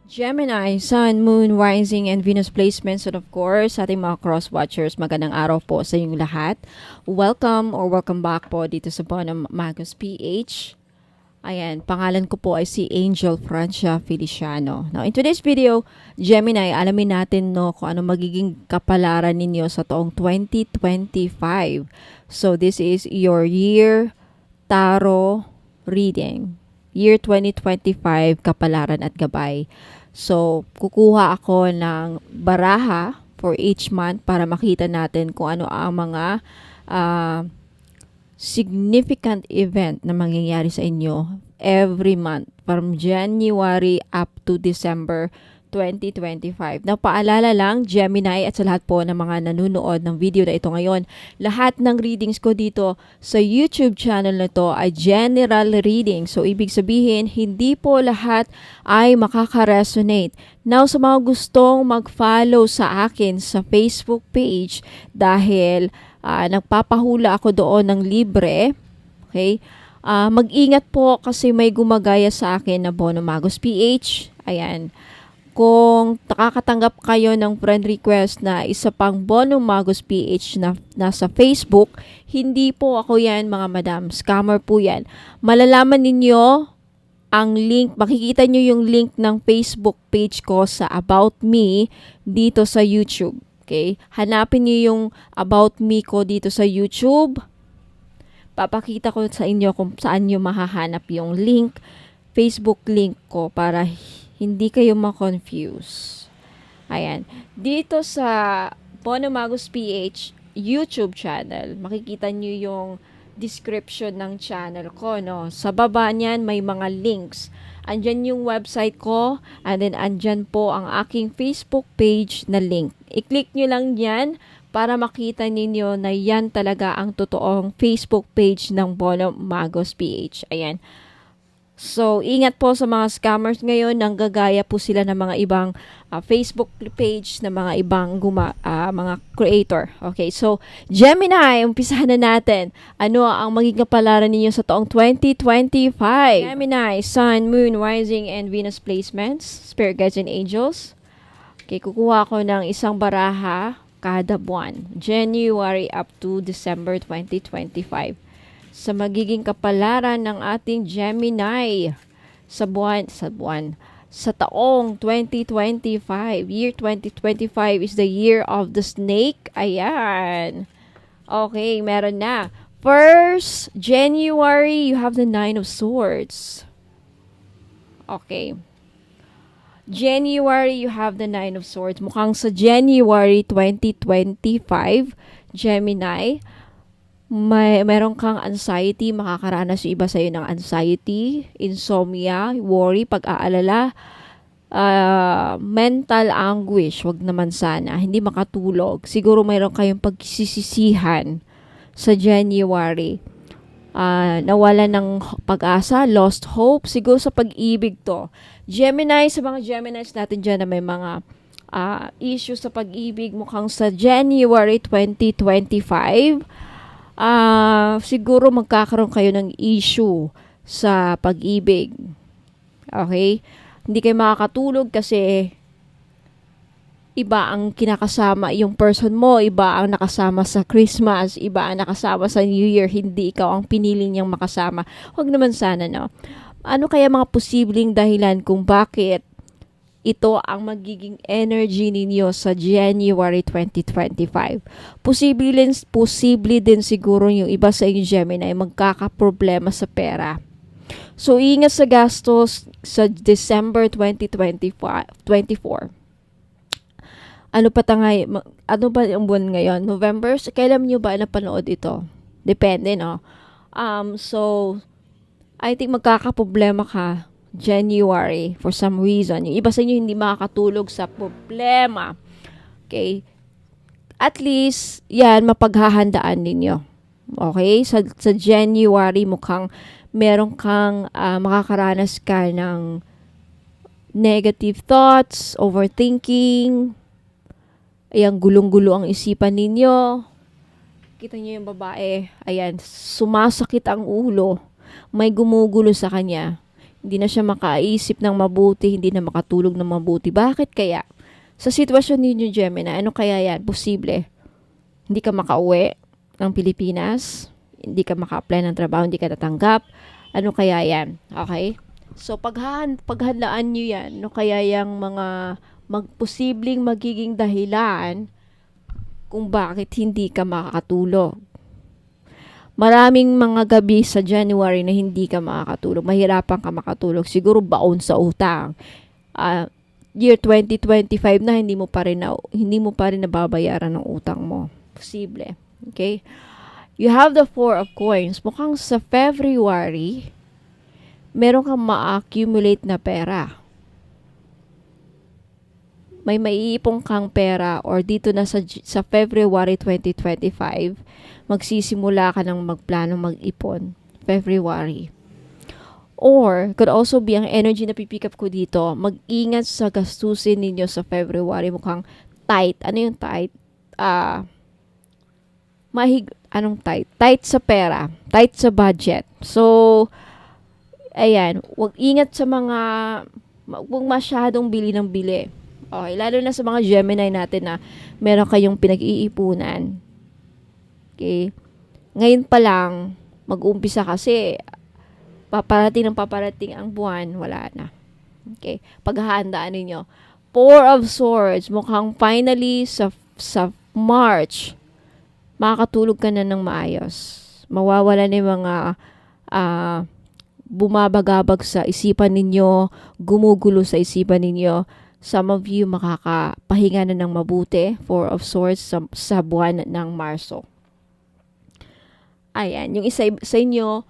Gemini, Sun, Moon, Rising, and Venus placements, and of course, sa ating mga cross-watchers, magandang araw po sa inyong lahat. Welcome or welcome back po dito sa Bono Magos PH. Ayan, pangalan ko po ay si Angel Francia Feliciano. Now, in today's video, Gemini, alamin natin kung ano magiging kapalaran ninyo sa taong 2025. So, this is your year tarot reading. Year 2025, kapalaran at gabay. So, kukuha ako ng baraha for each month para makita natin kung ano ang mga significant event na mangyayari sa inyo every month from January up to December 2025. Now, paalala lang, Gemini at sa lahat po ng mga nanonood ng video na ito ngayon, lahat ng readings ko dito sa YouTube channel na to ay general reading. So, ibig sabihin, hindi po lahat ay makaka-resonate. Now, sa mga gustong mag-follow sa akin sa Facebook page dahil nagpapahula ako doon ng libre, okay? Mag-ingat po kasi may gumagaya sa akin na Bono Magos PH. Ayan. Kung nakakatanggap kayo ng friend request na isa pang Bono Magos PH na nasa Facebook, hindi po ako yan mga madam. Scammer po yan. Malalaman ninyo ang link, makikita nyo yung link ng Facebook page ko sa About Me dito sa YouTube. Okay? Hanapin nyo yung About Me ko dito sa YouTube. Papakita ko sa inyo kung saan nyo mahahanap yung link, Facebook link ko para hindi kayo ma-confuse. Ayan. Dito sa Bono Magos PH YouTube channel, makikita nyo yung description ng channel ko, no? Sa baba niyan, may mga links. Andyan yung website ko, and then andyan po ang aking Facebook page na link. I-click nyo lang yan para makita ninyo na yan talaga ang totoong Facebook page ng Bono Magos PH. Ayan. So, ingat po sa mga scammers ngayon, nanggagaya po sila ng mga ibang Facebook page na mga ibang mga creator. Okay, so Gemini, umpisahan na natin. Ano ang magiging kapalaran ninyo sa taong 2025? Gemini, Sun, Moon, Rising, and Venus placements, Spirit Guides and Angels. Okay, kukuha ko ng isang baraha kada buwan, January up to December 2025. Sa magiging kapalaran ng ating Gemini sa taong 2025. Year 2025 is the year of the snake. Ayan. Okay, meron na. First, January, you have the Nine of Swords. Okay. January, you have the Nine of Swords. Mukhang sa January 2025, Gemini, meron kang anxiety, makakaranas yung iba sa'yo ng anxiety, insomnia, worry, pag-aalala, mental anguish, wag naman sana, hindi makatulog. Siguro mayroon kayong pagsisisihan sa January. Nawala ng pag-asa, lost hope, siguro sa pag-ibig to. Gemini, sa mga Geminis natin dyan na may mga issues sa pag-ibig, mukhang sa January 2025, siguro magkakaroon kayo ng issue sa pag-ibig. Okay? Hindi kayo makakatulog kasi iba ang kinakasama yung person mo, iba ang nakasama sa Christmas, iba ang nakasama sa New Year, hindi ikaw ang pinili niyang makasama. Huwag naman sana, no? Ano kaya mga posibleng dahilan kung bakit ito ang magiging energy ninyo sa January 2025. Posible din siguro yung iba sa inyo Gemini magkakaproblema sa pera. So, ingat sa gastos sa December 2024. Ano ba ang buwan ngayon? November? Kailan nyo ba napanood ito? Depende, no? So, I think magkakaproblema ka January for some reason. Yung iba sa inyo hindi makakatulog sa problema. Okay? At least, yan, mapaghahandaan ninyo. Okay? Sa January, mukhang meron kang makakaranas ka ng negative thoughts, overthinking, ayan, gulong-gulo ang isipan ninyo. Kita nyo yung babae, ayan, sumasakit ang ulo, may gumugulo sa kanya. Hindi na siya makaisip ng mabuti, hindi na makatulog ng mabuti. Bakit kaya? Sa sitwasyon ninyo, Gemini, ano kaya yan? Posible. Hindi ka makauwi ng Pilipinas, hindi ka maka-apply ng trabaho, hindi ka natanggap. Ano kaya yan? Okay? So, paghandaan nyo yan, ano kaya yung mga posibleng magiging dahilan kung bakit hindi ka makakatulog. Maraming mga gabi sa January na hindi ka makakatulog. Mahirapan ka makatulog. Siguro baon sa utang. Year 2025 na hindi mo pa rin nababayaran ng utang mo. Posible. Okay? You have the Four of Coins. Mukhang sa February, meron kang ma-accumulate na pera. May maiipong kang pera or dito na sa February 2025, magsisimula ka ng magplano mag-ipon. February. Or, could also be ang energy na pipick up ko dito, mag-ingat sa gastusin ninyo sa February. Mukhang tight. Ano yung tight? Anong tight? Tight sa pera. Tight sa budget. So, ayan. Huwag ingat sa mga, huwag masyadong bili ng bili. Okay, lalo na sa mga Gemini natin na meron kayong pinag-iipunan. Okay? Ngayon pa lang, mag-uumpisa kasi paparating ang buwan, wala na. Okay? Paghahandaan ninyo. Four of Swords, mukhang finally sa March, makakatulog ka na ng maayos. Mawawala na yung mga bumabagabag sa isipan ninyo, gumugulo sa isipan ninyo. Some of you makakapahinga na ng mabuti, Four of Swords, sa buwan ng Marso. Ayan, yung isa sa inyo,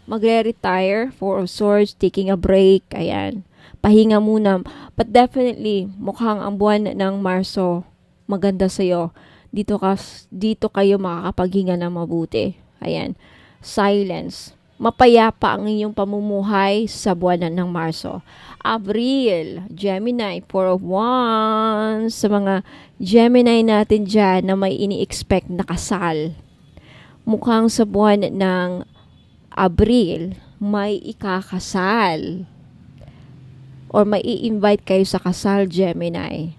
magre-retire, Four of Swords, taking a break, ayan. Pahinga muna. But definitely, mukhang ang buwan ng Marso, maganda sa'yo. Dito kayo makakapaghinga ng mabuti. Ayan. Silence. Mapayapa ang inyong pamumuhay sa buwan ng Marso. Abril, Gemini, Four of Wands. Sa mga Gemini natin dyan na may ini-expect na kasal. Mukhang sa buwan ng Abril, may ikakasal. Or may i-invite kayo sa kasal, Gemini.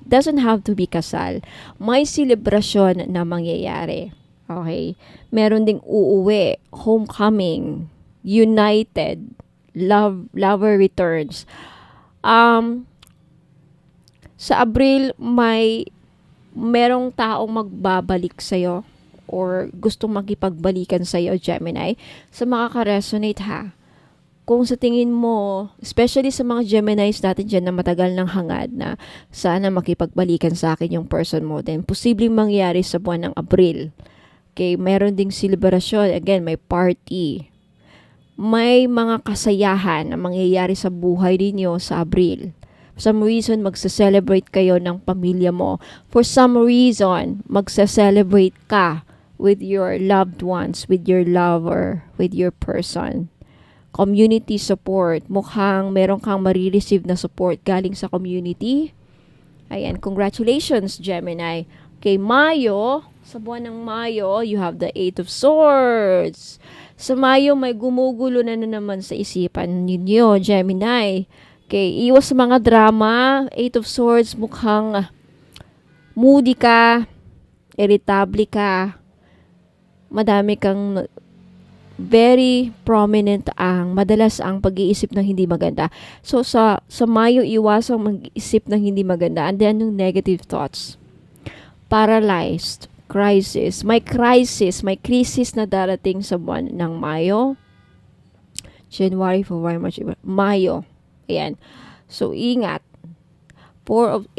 Doesn't have to be kasal. May selebrasyon na mangyayari. Okay? Meron ding uuwi, homecoming, united, lover returns. Sa Abril, merong taong magbabalik sa'yo or gustong makipagbalikan sa'yo, Gemini. Sa mga ka-resonate ha, kung sa tingin mo, especially sa mga Geminis natin dyan na matagal ng hangad na sana makipagbalikan sa akin yung person mo, then posibleng mangyari sa buwan ng Abril. Okay, meron ding celebration. Again, may party. May mga kasayahan na mangyayari sa buhay ninyo sa Abril. For some reason, magse-celebrate kayo ng pamilya mo. For some reason, magse-celebrate ka with your loved ones, with your lover, with your person. Community support. Mukhang meron kang marireceive na support galing sa community. Ayan, congratulations, Gemini. Okay, Mayo, sa buwan ng Mayo, you have the Eight of Swords. Sa Mayo, may gumugulo na naman sa isipan ninyo, Gemini. Okay, iwas sa mga drama. Eight of Swords, mukhang moody ka, irritable ka, madami kang very prominent madalas ang pag-iisip ng hindi maganda. So, sa Mayo, iwasang mag-isip ng hindi maganda. And then, yung negative thoughts. Paralyzed, crisis. May crisis na darating sa buwan ng Mayo. January, February, March, Mayo. Ayan. So, ingat.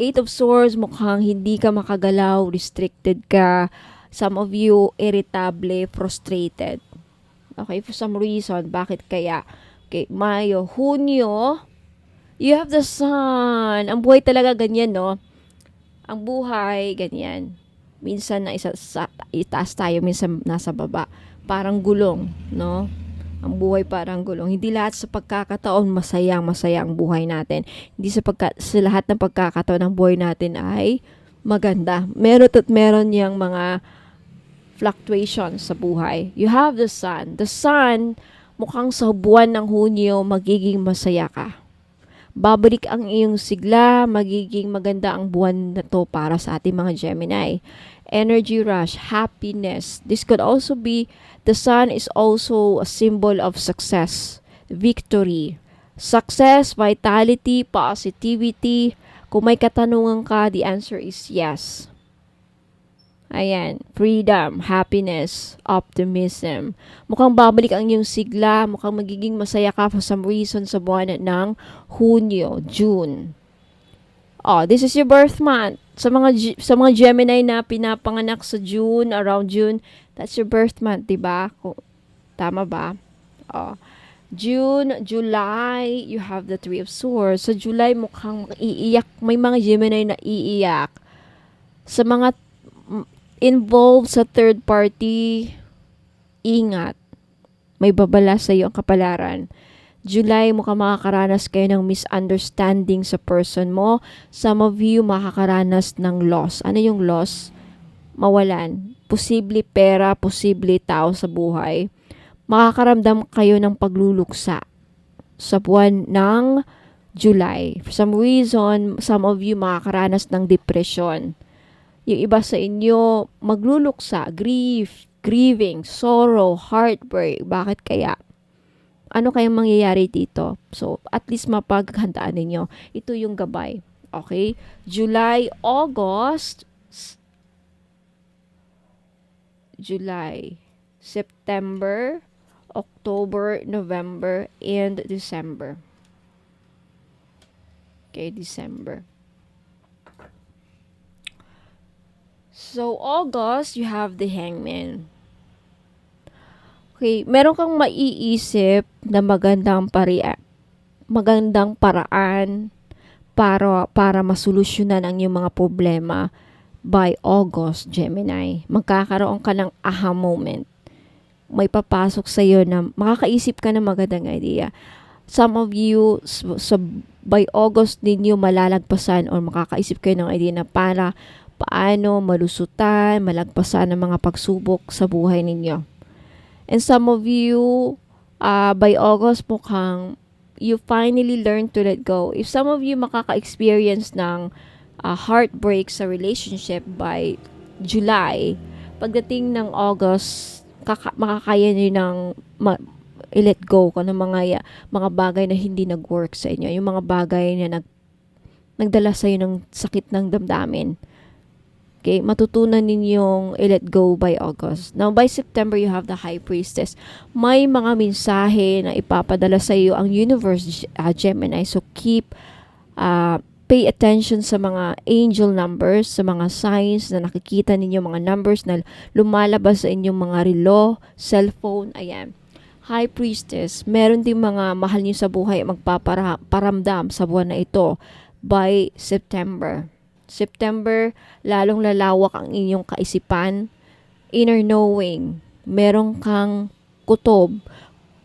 Eight of Swords, mukhang hindi ka makagalaw, restricted ka. Some of you, irritable, frustrated. Okay, for some reason, bakit kaya? Okay, Mayo, Hunyo, you have the Sun. Ang buhay talaga ganyan, no? Ang buhay, ganyan. Minsan na itaas tayo, minsan nasa baba. Parang gulong, no? Ang buhay parang gulong. Hindi lahat sa pagkakataon masaya ang buhay natin. Hindi sa lahat ng pagkakataon ng buhay natin ay maganda. Meron niyang mga fluctuations sa buhay. You have the Sun. The Sun, mukhang sa buwan ng Hunyo, magiging masaya ka. Babalik ang iyong sigla, magiging maganda ang buwan na to para sa ating mga Gemini. Energy rush, happiness. This could also be, the sun is also a symbol of success, victory. Success, vitality, positivity. Kung may katanungan ka, the answer is yes. Ayan, freedom, happiness, optimism. Mukhang babalik ang iyong sigla, mukhang magiging masaya ka for some reason sa buwan ng Hunyo, June. Oh, this is your birth month. Sa mga Gemini na pinapanganak sa June, around June, that's your birth month, 'di ba? Tama ba? Oh. June, July, you have the Three of Swords. Sa July, mukhang iiyak. May mga Gemini na iiyak. Sa mga involved sa third party, ingat. May babala sa iyo ang kapalaran. July, mukhang makakaranas kayo ng misunderstanding sa person mo. Some of you makakaranas ng loss. Ano yung loss? Mawalan. Posible pera, posible tao sa buhay. Makakaramdam kayo ng pagluluksa sa buwan ng July. For some reason, some of you makakaranas ng depression. Yung iba sa inyo, magluluksa, grieving, sorrow, heartbreak. Bakit kaya? Ano kayang mangyayari dito? So, at least mapaghandaan ninyo. Ito yung gabay. Okay? July, September, October, November, and December. Okay, December. So, August, you have the Hangman. Okay, meron kang maiisip na magandang paraan para masolusyonan ang iyong mga problema by August, Gemini. Magkakaroon ka ng aha moment. May papasok sa iyo na makakaisip ka ng magandang idea. Some of you, by August ninyo malalagpasan or makakaisip kayo ng idea na paano malusutan, malagpasan ng mga pagsubok sa buhay ninyo. And some of you, by August, mukhang you finally learn to let go. If some of you makaka-experience ng heartbreak sa relationship by July, pagdating ng August, makakaya nyo ng i-let go ko ng mga bagay na hindi nag-work sa inyo. Yung mga bagay na nagdala sa inyo ng sakit ng damdamin. Okay, matutunan ninyong i-let go by August. Now, by September, you have the High Priestess. May mga mensahe na ipapadala sa iyo ang universe, Gemini. So, pay attention sa mga angel numbers, sa mga signs na nakikita ninyo, mga numbers na lumalabas sa inyong mga relo, cellphone, ayan. High Priestess, meron din mga mahal niyo sa buhay magpaparamdam sa buwan na ito by September. September, lalong lalawak ang inyong kaisipan, inner knowing. Meron kang kutob.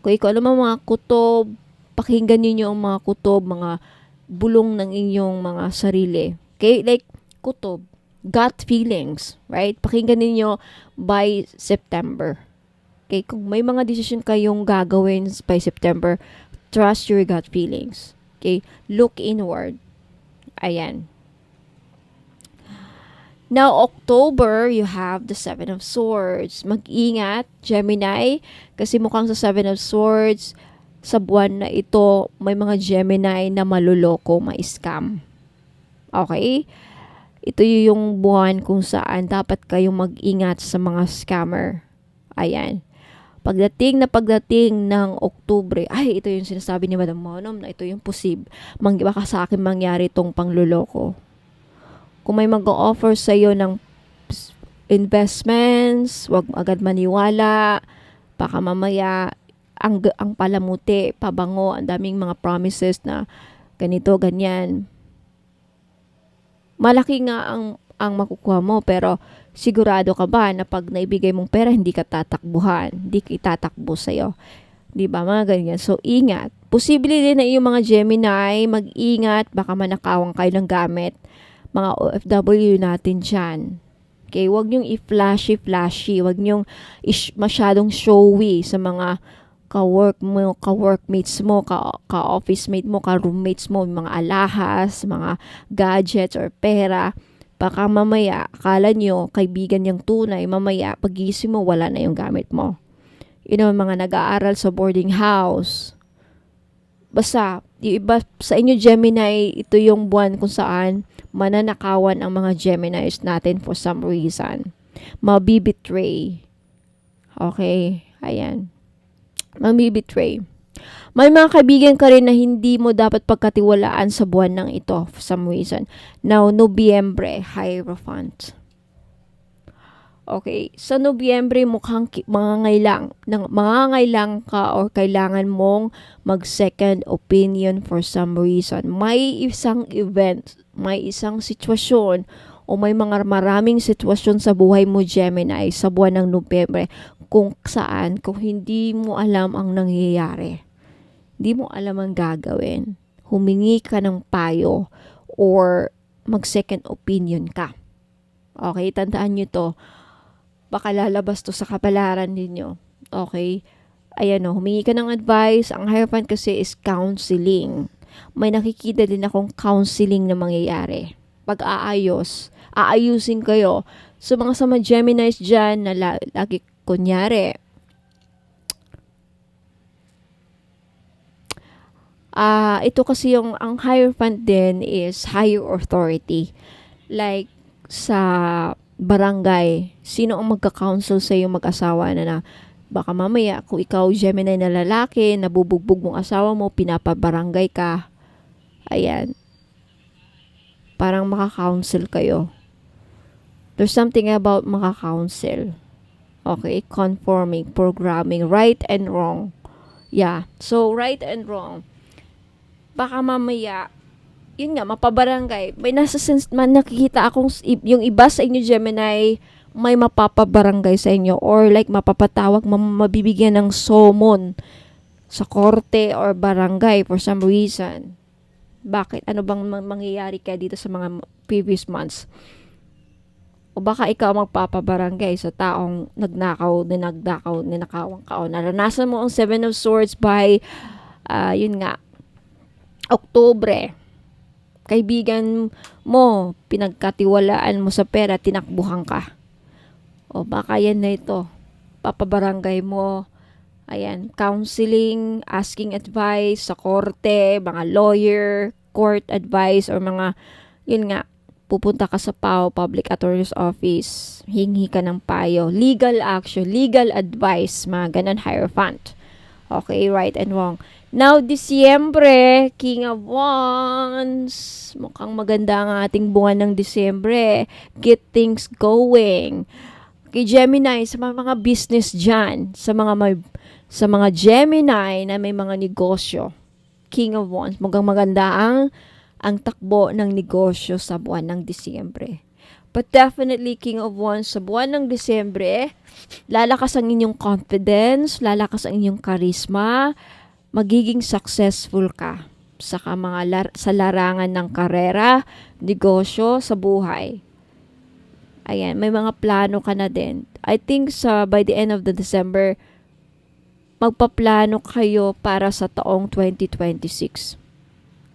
Kung ikaw alam mga kutob, pakinggan niyo ang mga kutob, mga bulong ng inyong mga sarili. Okay? Like, kutob. Gut feelings. Right? Pakinggan niyo by September. Okay? Kung may mga decision kayong gagawin by September, trust your gut feelings. Okay? Look inward. Ayan. Now, October, you have the Seven of Swords. Mag-ingat, Gemini, kasi mukhang sa Seven of Swords, sa buwan na ito, may mga Gemini na maluloko, ma-scam. Okay? Ito yung buwan kung saan dapat kayong mag-ingat sa mga scammer. Ayan. Pagdating ng Oktubre, ito yung sinasabi ni Madam Monom na ito yung baka sa akin mangyari itong pangluloko. Kung may mag-o-offer sa iyo ng investments, wag agad maniwala. Baka mamaya ang palamuti, pabango, ang daming mga promises na ganito, ganyan. Malaki nga ang makukuha mo, pero sigurado ka ba na pag naibigay mong pera, hindi ka tatakbuhan, hindi ka itatakbo sa iyo. 'Di ba, mga ganyan? So, ingat. Posible din na yung mga Gemini, mag-ingat, baka manakawan kayo ng gamit. Mga OFW natin dyan. Okay, huwag niyong i-flashy. Huwag niyong masyadong showy sa mga ka-workmates mo, ka-office mate mo, ka-roommates mo, mga alahas, mga gadgets or pera. Baka mamaya, akala nyo, kaibigan yung tunay, mamaya, pagising mo, wala na yung gamit mo. Mga nag-aaral sa boarding house. Basta, yung iba sa inyo Gemini, ito yung buwan kung saan mananakawan ang mga Geminis natin for some reason. Mabibitray. Okay? Ayan. Mabibitray. May mga kaibigan ka rin na hindi mo dapat pagkatiwalaan sa buwan ng ito for some reason. Now, Nobyembre, Hierophant. Okay, sa Nobyembre mukhang mangangailang ka or kailangan mong mag-second opinion for some reason. May isang event, may isang sitwasyon o may maraming sitwasyon sa buhay mo Gemini sa buwan ng Nobyembre kung hindi mo alam ang nangyayari. Hindi mo alam ang gagawin. Humingi ka ng payo or mag-second opinion ka. Okay, tandaan nyo to. Baka lalabas to sa kapalaran ninyo. Okay? Ayan o, humingi ka ng advice. Ang Hierophant kasi is counseling. May nakikita din akong counseling na mangyayari. Aayusin kayo. So, mga sama Geminis dyan na lagi, kunyari, ito kasi ang Hierophant din is higher authority. Like, sa barangay, sino ang magka-counsel sa iyo mag-asawa na baka mamaya kung ikaw Gemini na lalaki, nabubugbog mong asawa mo, pinapabarangay ka. Ayan. Parang maka-counsel kayo. There's something about maka-counsel. Okay? Conforming, programming, right and wrong. Yeah. So, right and wrong. Baka mamaya, yun nga, mapabarangay. May nakikita akong yung iba sa inyo Gemini, may mapapabarangay sa inyo or like mapapatawag, mabibigyan ng summon sa korte or barangay for some reason. Bakit? Ano bang mangyayari kaya dito sa mga previous months? O baka ikaw magpapabarangay sa taong ninakawang ka o naranasan mo ang 7 of Swords by yun nga, Oktubre. Kaibigan mo, pinagkatiwalaan mo sa pera, tinakbuhan ka. O baka yan na ito. Papabarangay mo. Ayan, counseling, asking advice sa korte, mga lawyer, court advice, or mga, yun nga, pupunta ka sa PAO, Public Attorney's Office, hingi ka ng payo, legal action, legal advice, mga ganun, Hierophant. Okay, right and wrong. Now, Disyembre, King of Wands. Mukhang maganda ang ating buwan ng Disyembre. Get things going. Kay Gemini, sa mga business dyan, sa mga Gemini na may mga negosyo, King of Wands, mukhang maganda ang takbo ng negosyo sa buwan ng Disyembre. But definitely, King of Wands, sa buwan ng Disyembre, lalakas ang inyong confidence, lalakas ang inyong charisma, magiging successful ka sa larangan ng karera, negosyo, sa buhay. Ayan, may mga plano ka na din. I think by the end of the December, magpaplano kayo para sa taong 2026.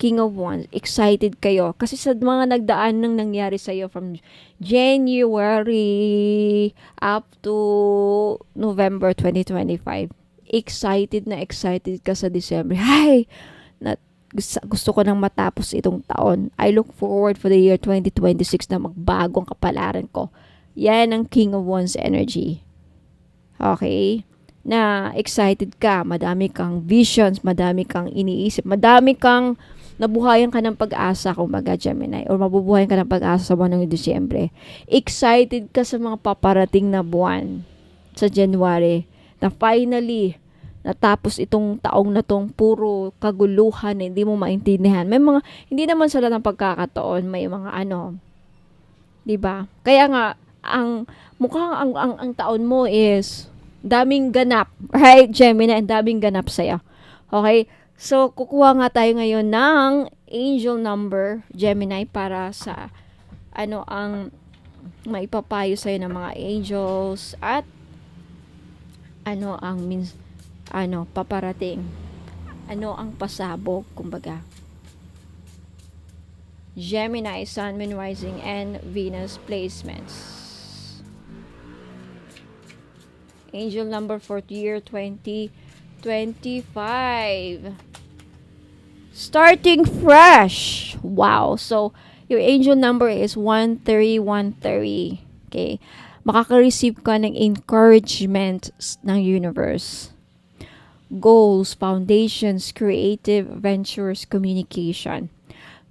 King of Wands, excited kayo. Kasi sa mga nagdaan nang nangyari sa iyo from January up to November 2025, excited ka sa December. Gusto ko nang matapos itong taon. I look forward for the year 2026 na magbagong kapalaran ko. Yan ang King of Wands energy. Okay? Na excited ka, madami kang visions, madami kang iniisip, madami kang nabuhayan ka ng pag-asa, kumbaga Gemini, or mabubuhayan ka ng pag-asa sa buwan ng Disyembre. Excited ka sa mga paparating na buwan sa January, na finally, natapos itong taong na tong puro kaguluhan, hindi mo maintindihan. May mga, hindi naman sa lahat ng pagkakataon, may mga diba? Kaya nga, mukhang ang taon mo is, daming ganap, right, Gemini, ang daming ganap sa'yo. Okay? So, kukuha nga tayo ngayon ng angel number, Gemini, para sa ang maipapayo sa'yo ng mga angels at paparating. Ano ang pasabog, kumbaga. Gemini, Sun, Moon, Rising, and Venus placements. Angel number for year 2025. Starting fresh. Wow. So, your angel number is 130. Okay. Makaka-receive ka ng encouragement ng universe. Goals, foundations, creative ventures, communication.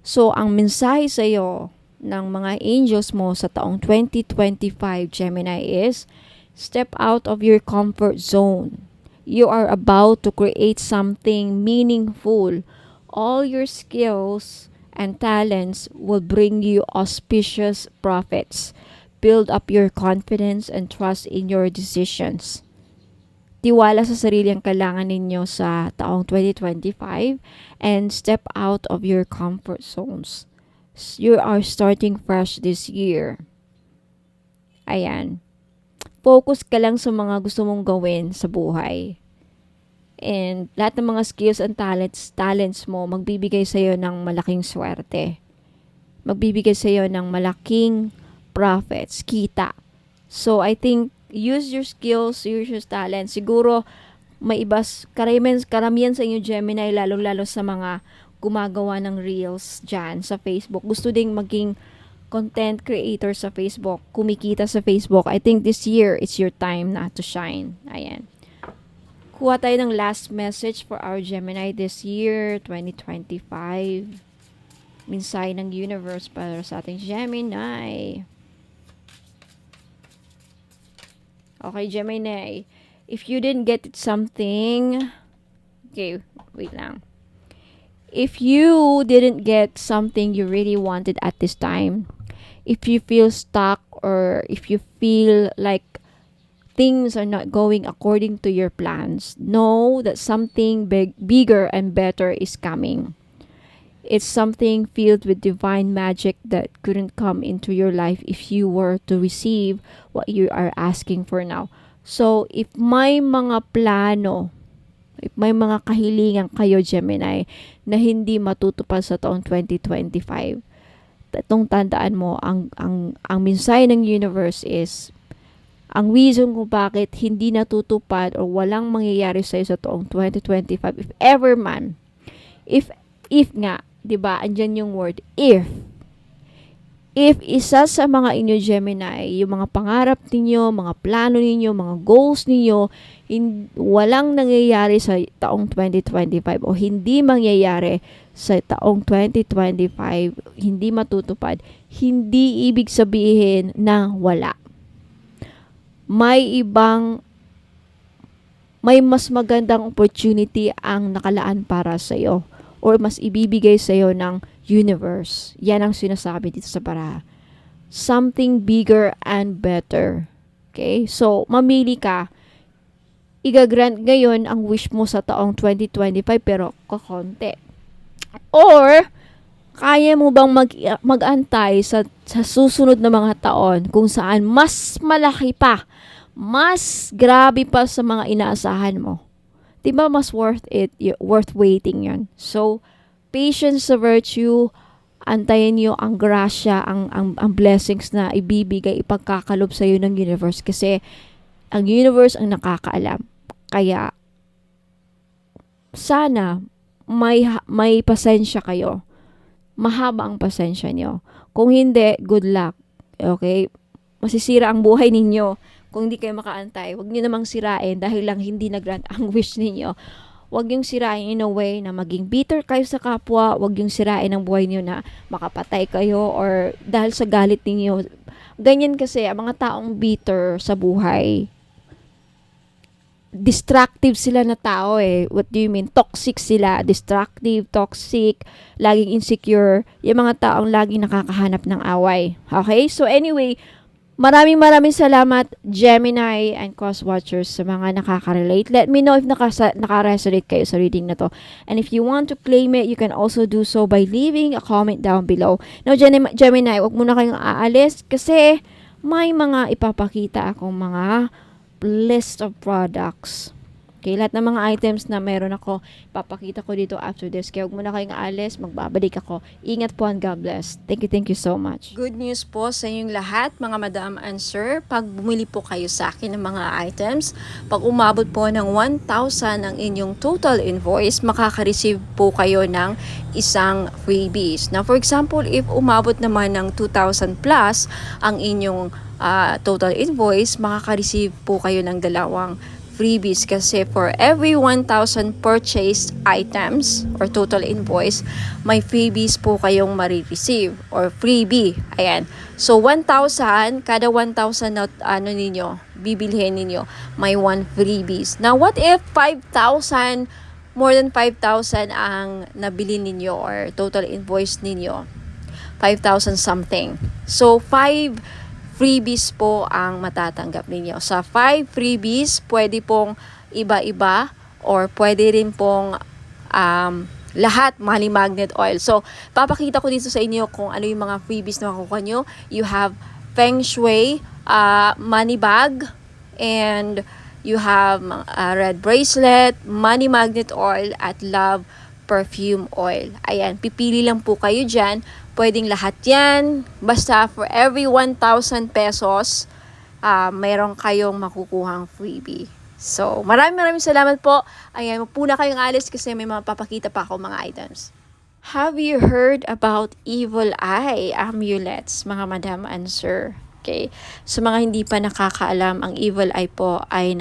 So, ang mensahe sa'yo ng mga angels mo sa taong 2025, Gemini, is step out of your comfort zone. You are about to create something meaningful. All your skills and talents will bring you auspicious profits. Build up your confidence and trust in your decisions. Tiwala sa sarili ang kailangan ninyo sa taong 2025 and step out of your comfort zones. You are starting fresh this year. Ayan. Focus ka lang sa mga gusto mong gawin sa buhay. And lahat ng mga skills and talents mo, magbibigay sa'yo ng malaking swerte. Magbibigay sa'yo ng malaking profits, kita. So, I think, use your skills, use your talents. Siguro, may karamihan sa inyo, Gemini, lalo-lalo sa mga gumagawa ng reels dyan sa Facebook. Gusto ding maging content creator sa Facebook, kumikita sa Facebook. I think this year, it's your time na to shine. Ayan. Kuha tayo ng last message for our Gemini this year, 2025. Mensahe ng universe para sa ating Gemini. Okay, Gemini. If you didn't get something... Okay, wait lang. If you didn't get something you really wanted at this time, if you feel stuck or if you feel like things are not going according to your plans, know that something bigger and better is coming. It's something filled with divine magic that couldn't come into your life if you were to receive what you are asking for now. So, if may mga plano, if may mga kahilingan kayo, Gemini, na hindi matutupad sa taong 2025, itong tandaan mo, ang mensahe ng universe is, ang reason kung bakit hindi natutupad o walang mangyayari sa'yo sa taong 2025, if ever man, if nga, diba, andyan yung word, if isa sa mga inyo, Gemini, yung mga pangarap ninyo, mga plano ninyo, mga goals ninyo, walang nangyayari sa taong 2025 o hindi mangyayari sa taong 2025, hindi matutupad, hindi ibig sabihin na wala. May mas magandang opportunity ang nakalaan para sa iyo or mas ibibigay sa iyo ng universe. Yan ang sinasabi dito sa baraha. Something bigger and better. Okay? So, mamili ka. Igagrant ngayon ang wish mo sa taong 2025 pero kakonti. Or, kaya mo bang mag-antay sa susunod na mga taon kung saan mas malaki pa, mas grabe pa sa mga inaasahan mo? Diba mas worth waiting yan? So, patience sa virtue, antayin niyo ang grasya, ang blessings na ibibigay, ipagkakalob sa iyo ng universe kasi ang universe ang nakakaalam. Kaya, sana may pasensya kayo. Mahaba ang pasensya niyo. Kung hindi, good luck. Okay? Masisira ang buhay ninyo kung hindi kayo makaantay. Huwag niyo namang sirain dahil lang hindi nag-grant ang wish ninyo. Huwag yung sirain in a way na maging bitter kayo sa kapwa. Huwag yung sirain ang buhay niyo na makapatay kayo or dahil sa galit ninyo. Ganyan kasi, ang mga taong bitter sa buhay, destructive sila na tao eh. What do you mean? Toxic sila. Destructive, toxic, laging insecure. Yung mga taong laging nakakahanap ng away. Okay? So anyway, maraming salamat, Gemini and Cross Watchers, sa mga nakaka-relate. Let me know if naka-resonate kayo sa reading na to. And if you want to claim it, you can also do so by leaving a comment down below. Now, Gemini, wag muna kayong aalis kasi may mga ipapakita akong mga list of products. Okay, lahat ng mga items na meron ako, papakita ko dito after this. Kaya huwag muna kayong aalis, magbabalik ako. Ingat po and God bless. Thank you so much. Good news po sa inyong lahat, mga madam and sir. Pag bumili po kayo sa akin ng mga items, pag umabot po ng 1,000 ang inyong total invoice, makaka-receive po kayo ng isang freebies. Now, for example, if umabot naman ng 2,000 plus ang inyong total invoice, makaka-receive po kayo ng dalawang freebies kasi for every 1,000 purchased items or total invoice, may freebies po kayong marireceive or freebie. Ayan. So 1,000, kada 1,000 na bibilhin ninyo, may 1 freebies. Now what if 5,000, more than 5,000 ang nabili ninyo or total invoice ninyo? 5,000 something. So 5 freebies po ang matatanggap ninyo. Sa 5 freebies, pwede pong iba-iba or pwede rin pong lahat money magnet oil. So, papakita ko dito sa inyo kung ano yung mga freebies na makukuha nyo. You have Feng Shui money bag, and you have red bracelet, money magnet oil, at love perfume oil. Ayan, pipili lang po kayo dyan. Pwedeng lahat yan. Basta for every 1,000 pesos, mayroon kayong makukuhang freebie. So, maraming salamat po. Ayan, mapuna kayong alis kasi may mga papakita pa ako mga items. Have you heard about evil eye amulets, mga madam and sir? Okay. Sa mga hindi pa nakakaalam, ang evil eye po ay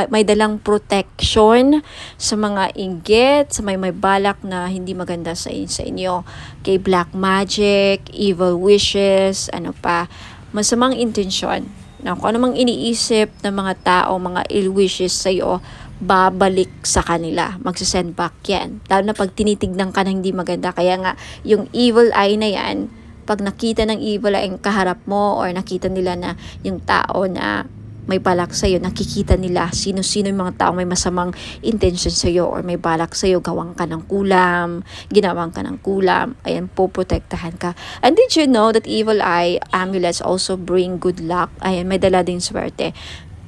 may dalang protection sa mga inggit, sa may balak na hindi maganda sa inyo. Kay black magic, evil wishes, ano pa, masamang intensyon. Now, kung anumang iniisip ng mga tao, mga ill wishes sa iyo, babalik sa kanila. Magsasend back yan. Lalo na pag tinitignan ka na hindi maganda. Kaya nga, yung evil eye na yan, pag nakita ng evil eye ang kaharap mo or nakita nila na yung tao na may balak sa'yo, nakikita nila sino-sino yung mga tao may masamang intention sa'yo or may balak sa'yo, gawang ka ng kulam, ginawang ka ng kulam, ayan po, protektahan ka. And did you know that evil eye amulets also bring good luck? Ayan, may dala din swerte.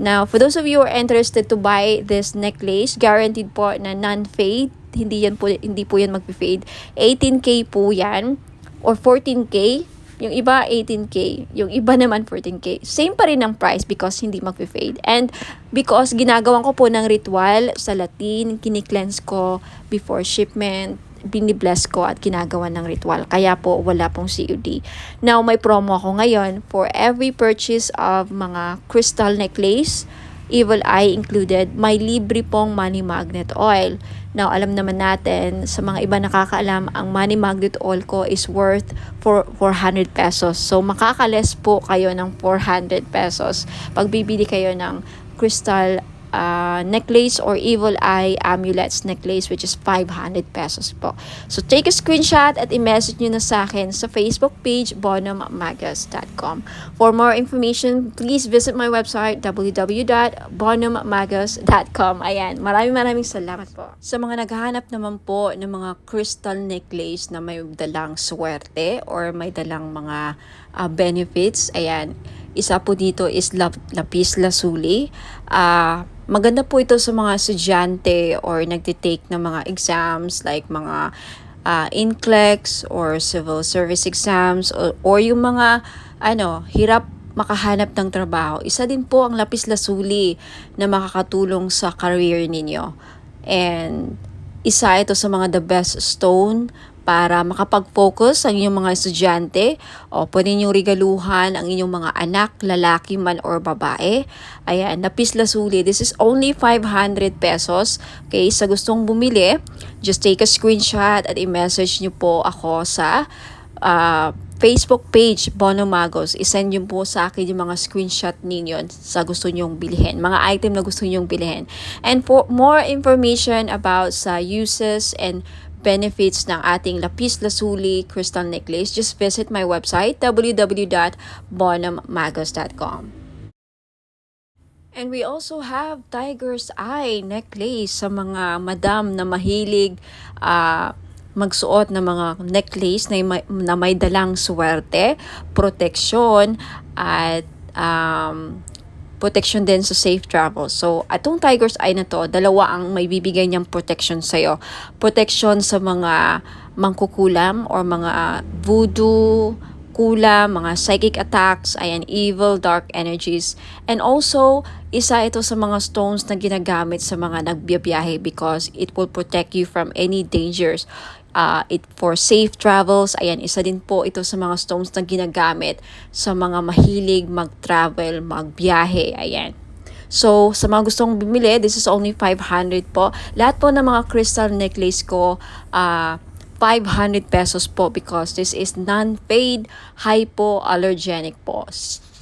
Now, for those of you who are interested to buy this necklace, guaranteed po na non-fade, hindi po yan mag-fade. 18K po yan or 14K. Yung iba 18K, yung iba naman 14K. Same pa rin ang price because hindi mag-fade. And because ginagawan ko po ng ritual sa Latin, kini-cleanse ko before shipment, binibless ko at ginagawa ng ritual. Kaya po wala pong COD. Now may promo ako ngayon for every purchase of mga crystal necklace, evil eye included, may libre pong money magnet oil. Now, alam naman natin, sa mga iba nakakaalam, ang money magnet oil ko is worth 400 pesos. So, makakales po kayo ng 400 pesos pag bibili kayo ng crystal necklace or evil eye amulets necklace, which is 500 pesos po. So, take a screenshot at i-message nyo na sa akin sa Facebook page, bonummagus.com. For more information, please visit my website, www.bonummagus.com. Ayan, maraming salamat po. Sa mga naghahanap naman po ng mga crystal necklace na may dalang swerte or may dalang mga benefits, ayan, isa po dito is lapis lazuli. Maganda po ito sa mga estudyante or nagtitake ng mga exams like mga NCLEX or civil service exams or yung mga hirap makahanap ng trabaho. Isa din po ang lapis lazuli na makakatulong sa career ninyo. And isa ito sa mga the best stone para makapag-focus ang inyong mga estudyante o pwede niyong regaluhan ang inyong mga anak, lalaki man or babae. Ayan, lapis lazuli. This is only 500 pesos. Okay, sa gustong bumili, just take a screenshot at i-message niyo po ako sa Facebook page, Bono Magos. I-send niyo po sa akin yung mga screenshot ninyo sa gusto nyong bilhin. Mga item na gusto nyong bilhin. And for more information about sa uses and benefits ng ating lapis lazuli crystal necklace, just visit my website, www.bonummagus.com. And we also have tiger's eye necklace sa mga madam na mahilig magsuot ng mga necklace na may dalang swerte, proteksyon, at protection din sa safe travel. So, atong Tiger's Eye na to, dalawa ang may bibigay niyang protection sa'yo. Protection sa mga mangkukulam or mga voodoo, kulam, mga psychic attacks, ayan, evil, dark energies. And also, isa ito sa mga stones na ginagamit sa mga nagbiyabiyahe because it will protect you from any dangers. It for safe travels, ayan, isa din po ito sa mga stones na ginagamit sa mga mahilig mag-travel, magbiyahe, ayan. So, sa mga gustong bumili, this is only 500 po. Lahat po ng mga crystal necklace ko, 500 pesos po because this is non-fade, hypoallergenic po.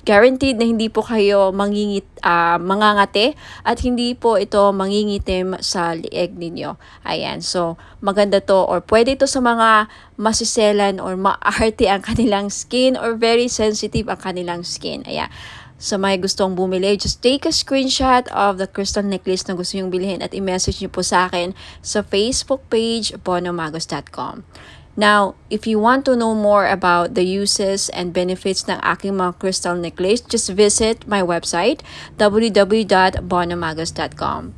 Guaranteed na hindi po kayo mangangate at hindi po ito mangingitim sa lieg ninyo. Ayan, so maganda to or pwede ito sa mga masiselan or maarte ang kanilang skin or very sensitive ang kanilang skin. Ayan. Sa may gustong bumili, just take a screenshot of the crystal necklace na gusto nyong bilhin at i-message nyo po sa akin sa Facebook page bonomagos.com. Now, if you want to know more about the uses and benefits ng aking mga crystal necklace, just visit my website www.bonomagos.com.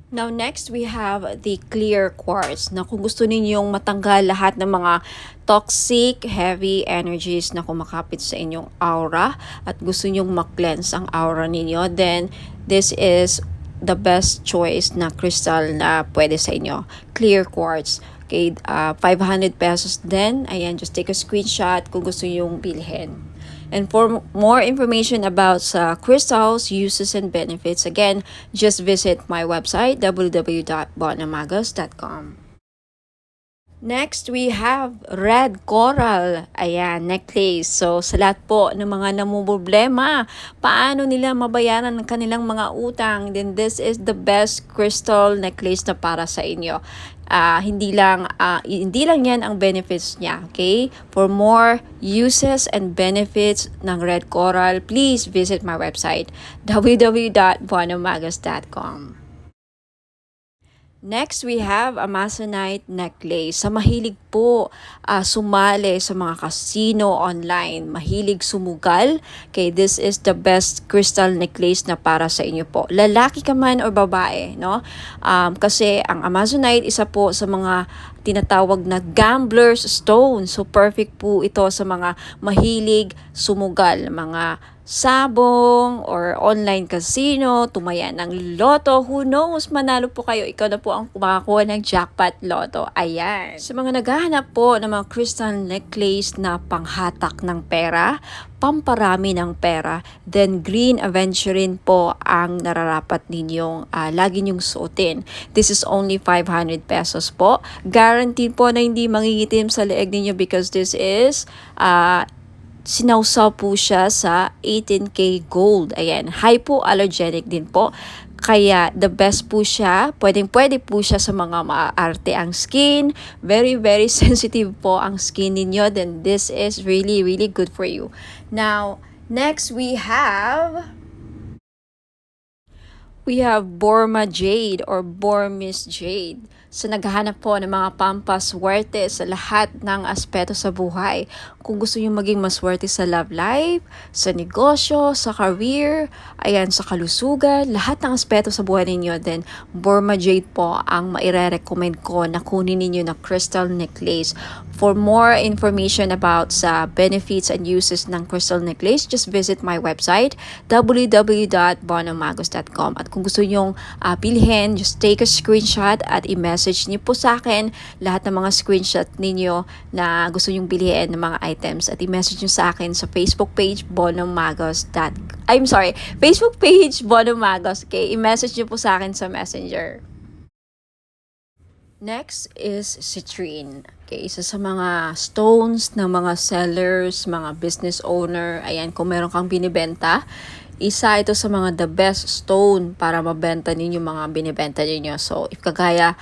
Now, next, we have the clear quartz na kung gusto ninyong matanggal lahat ng mga toxic, heavy energies na kumakapit sa inyong aura at gusto nyong mag-cleanse ang aura ninyo, then this is the best choice na crystal na pwede sa inyo. Clear quartz. Okay, 500 pesos din. Ayan, just take a screenshot kung gusto nyong bilhin. And for more information about crystals, uses, and benefits, again, just visit my website, www.bonomagos.com. Next, we have red coral. Ayan, necklace. So, sa lahat po ng mga namumroblema, paano nila mabayaran ang kanilang mga utang, then this is the best crystal necklace na para sa inyo. Hindi lang yan ang benefits niya, okay? For more uses and benefits ng red coral, please visit my website, www.bonomagos.com. Next, we have Amazonite necklace. Sa mahilig po sumali sa mga casino online, mahilig sumugal, okay, this is the best crystal necklace na para sa inyo po. Lalaki ka man o babae, no? Kasi ang Amazonite, isa po sa mga tinatawag na gambler's stone. So, perfect po ito sa mga mahilig sumugal, mga sabong or online casino, tumaya ng loto, who knows, manalo po kayo, ikaw na po ang kumakakuha ng jackpot loto. Ayan. Sa mga naghahanap po ng mga crystal necklace na panghatak ng pera, pamparami ng pera, then green aventurine po ang nararapat ninyong lagi nyong suotin. This is only 500 pesos po. Guaranteed po na hindi mangingitim sa leeg ninyo because this is sinawsaw po siya sa 18K gold. Ayan, hypoallergenic din po. Kaya the best po siya, pwede po siya sa mga maarte ang skin, very very sensitive po ang skin ninyo, then this is really really good for you. Now, next we have Burma Jade or Burmese Jade. So, naghahanap po ng mga pampaswerte sa lahat ng aspeto sa buhay. Kung gusto nyo maging maswerte sa love life, sa negosyo, sa career, ayan, sa kalusugan, lahat ng aspeto sa buhay ninyo, then Burma Jade po ang maire-recommend ko na kunin ninyo na crystal necklace. For more information about sa benefits and uses ng crystal necklace, just visit my website, www.bonomagos.com. At kung gusto nyong bilhin, just take a screenshot at i-message niyo po sa akin lahat ng mga screenshot ninyo na gusto nyong bilhin ng mga items at i-message niyo sa akin sa Facebook page Facebook page Bonomagos. Okay, i-message niyo po sa akin sa Messenger. Next is citrine. Okay, isa sa mga stones ng mga sellers, mga business owner. Ayan, kung meron kang binibenta, isa ito sa mga the best stone para mabenta ninyo mga binibenta ninyo. So, if kagaya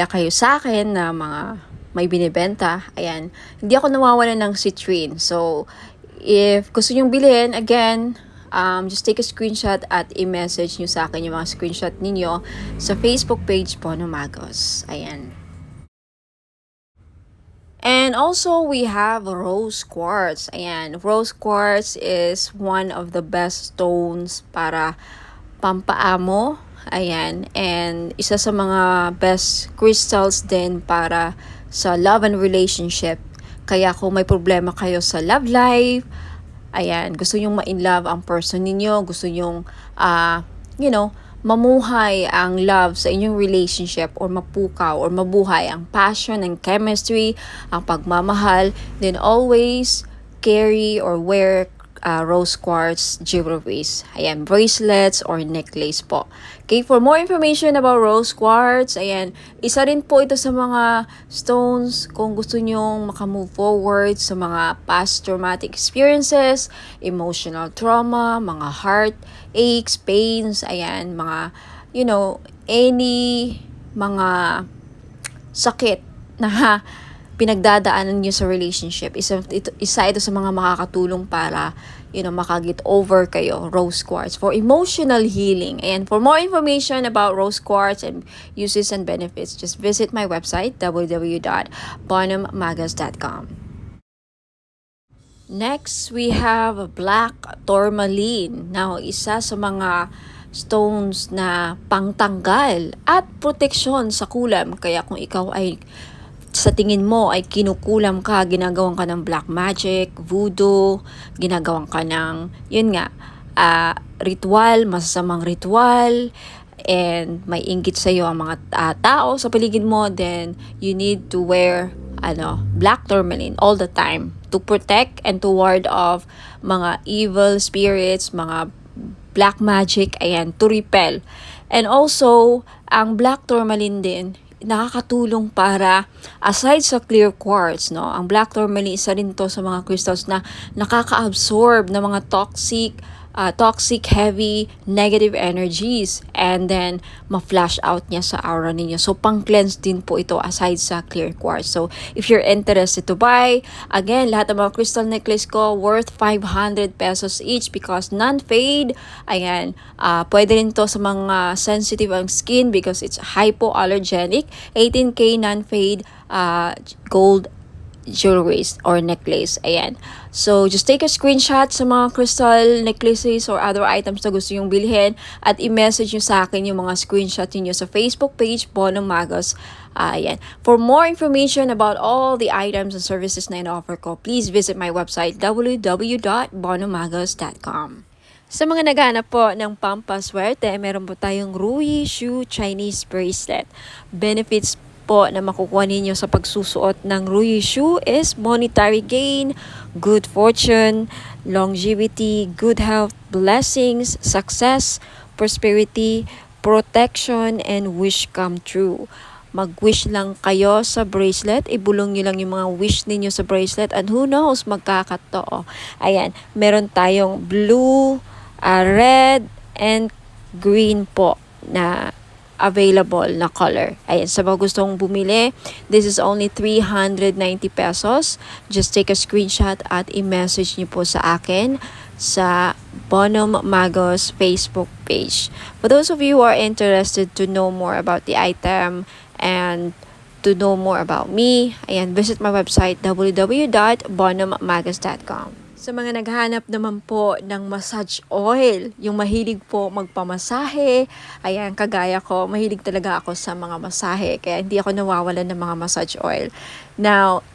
kayo sa akin na mga may binibenta, ayan, hindi ako nawawalan ng citrine. So, if gusto nyong bilhin, again, just take a screenshot at i-message nyo sa akin yung mga screenshot ninyo sa Facebook page Bonomagos. Ayan. And And also, we have rose quartz. Ayan, rose quartz is one of the best stones para pampaamo. Ayan, and isa sa mga best crystals din para sa love and relationship. Kaya kung may problema kayo sa love life, ayan, gusto nyong ma-in-love ang person ninyo, gusto nyong, mamuhay ang love sa inyong relationship or mapukaw or mabuhay ang passion and chemistry, ang pagmamahal, then always carry or wear rose quartz jewelries. Ayan, bracelets or necklace po. Okay, for more information about rose quartz, ayan, isa rin po ito sa mga stones kung gusto nyong makamove forward sa mga past traumatic experiences, emotional trauma, mga heart aches, pains, ayan, mga, any mga sakit na pinagdadaanan nyo sa relationship. Isa ito sa mga makakatulong para, makagit over kayo, rose quartz, for emotional healing. And for more information about rose quartz and uses and benefits, just visit my website, www.bonhammagas.com. Next, we have black tourmaline. Now, isa sa mga stones na pangtanggal at proteksyon sa kulam. Kaya kung ikaw ay sa tingin mo ay kinukulam ka, ginagawan ka ng black magic, voodoo, ginagawan ka ng, ritual, masasamang ritual, and may inggit sa iyo ang mga tao sa paligid mo, then you need to wear black tourmaline all the time to protect and to ward off mga evil spirits, mga black magic, ayan, to repel. And also, ang black tourmaline din, nakakatulong para, aside sa clear quartz, ang black tourmaline, isa rin to sa mga crystals na nakaka-absorb ng mga toxic, heavy, negative energies, and then ma-flash out niya sa aura ninyo. So, pang-cleanse din po ito aside sa clear quartz. So, if you're interested to buy, again, lahat ng mga crystal necklace ko worth 500 pesos each because non-fade. Ayan, pwede rin to sa mga sensitive ang skin because it's hypoallergenic. 18K non-fade gold jewelries or necklace. Ayan. So, just take a screenshot sa mga crystal necklaces or other items na gusto yung bilhin at i-message nyo sa akin yung mga screenshot niyo sa Facebook page, Bonham Magas. Ayan. For more information about all the items and services na in-offer ko, please visit my website, www.bonhammagas.com. Sa mga naghahanap po ng pampaswerte, meron po tayong Rui Shu Chinese Bracelet. Benefits po na makukuha ninyo sa pagsusuot ng Rui Shu is monetary gain, good fortune, longevity, good health, blessings, success, prosperity, protection, and wish come true. Mag-wish lang kayo sa bracelet, ibulong nyo lang yung mga wish ninyo sa bracelet, and who knows, magkakatotoo. Ayan, meron tayong blue, red, and green po na available na color. Ayan, sa mga gustong bumili, this is only 390 pesos. Just take a screenshot at i-message niyo po sa akin sa Bonham Magas Facebook page. For those of you who are interested to know more about the item and to know more about me, ayan, visit my website www.bonhammagas.com. Sa mga naghahanap naman po ng massage oil, yung mahilig po magpamasahe, ayan, kagaya ko, mahilig talaga ako sa mga masahe, kaya hindi ako nawawalan ng mga massage oil. Now,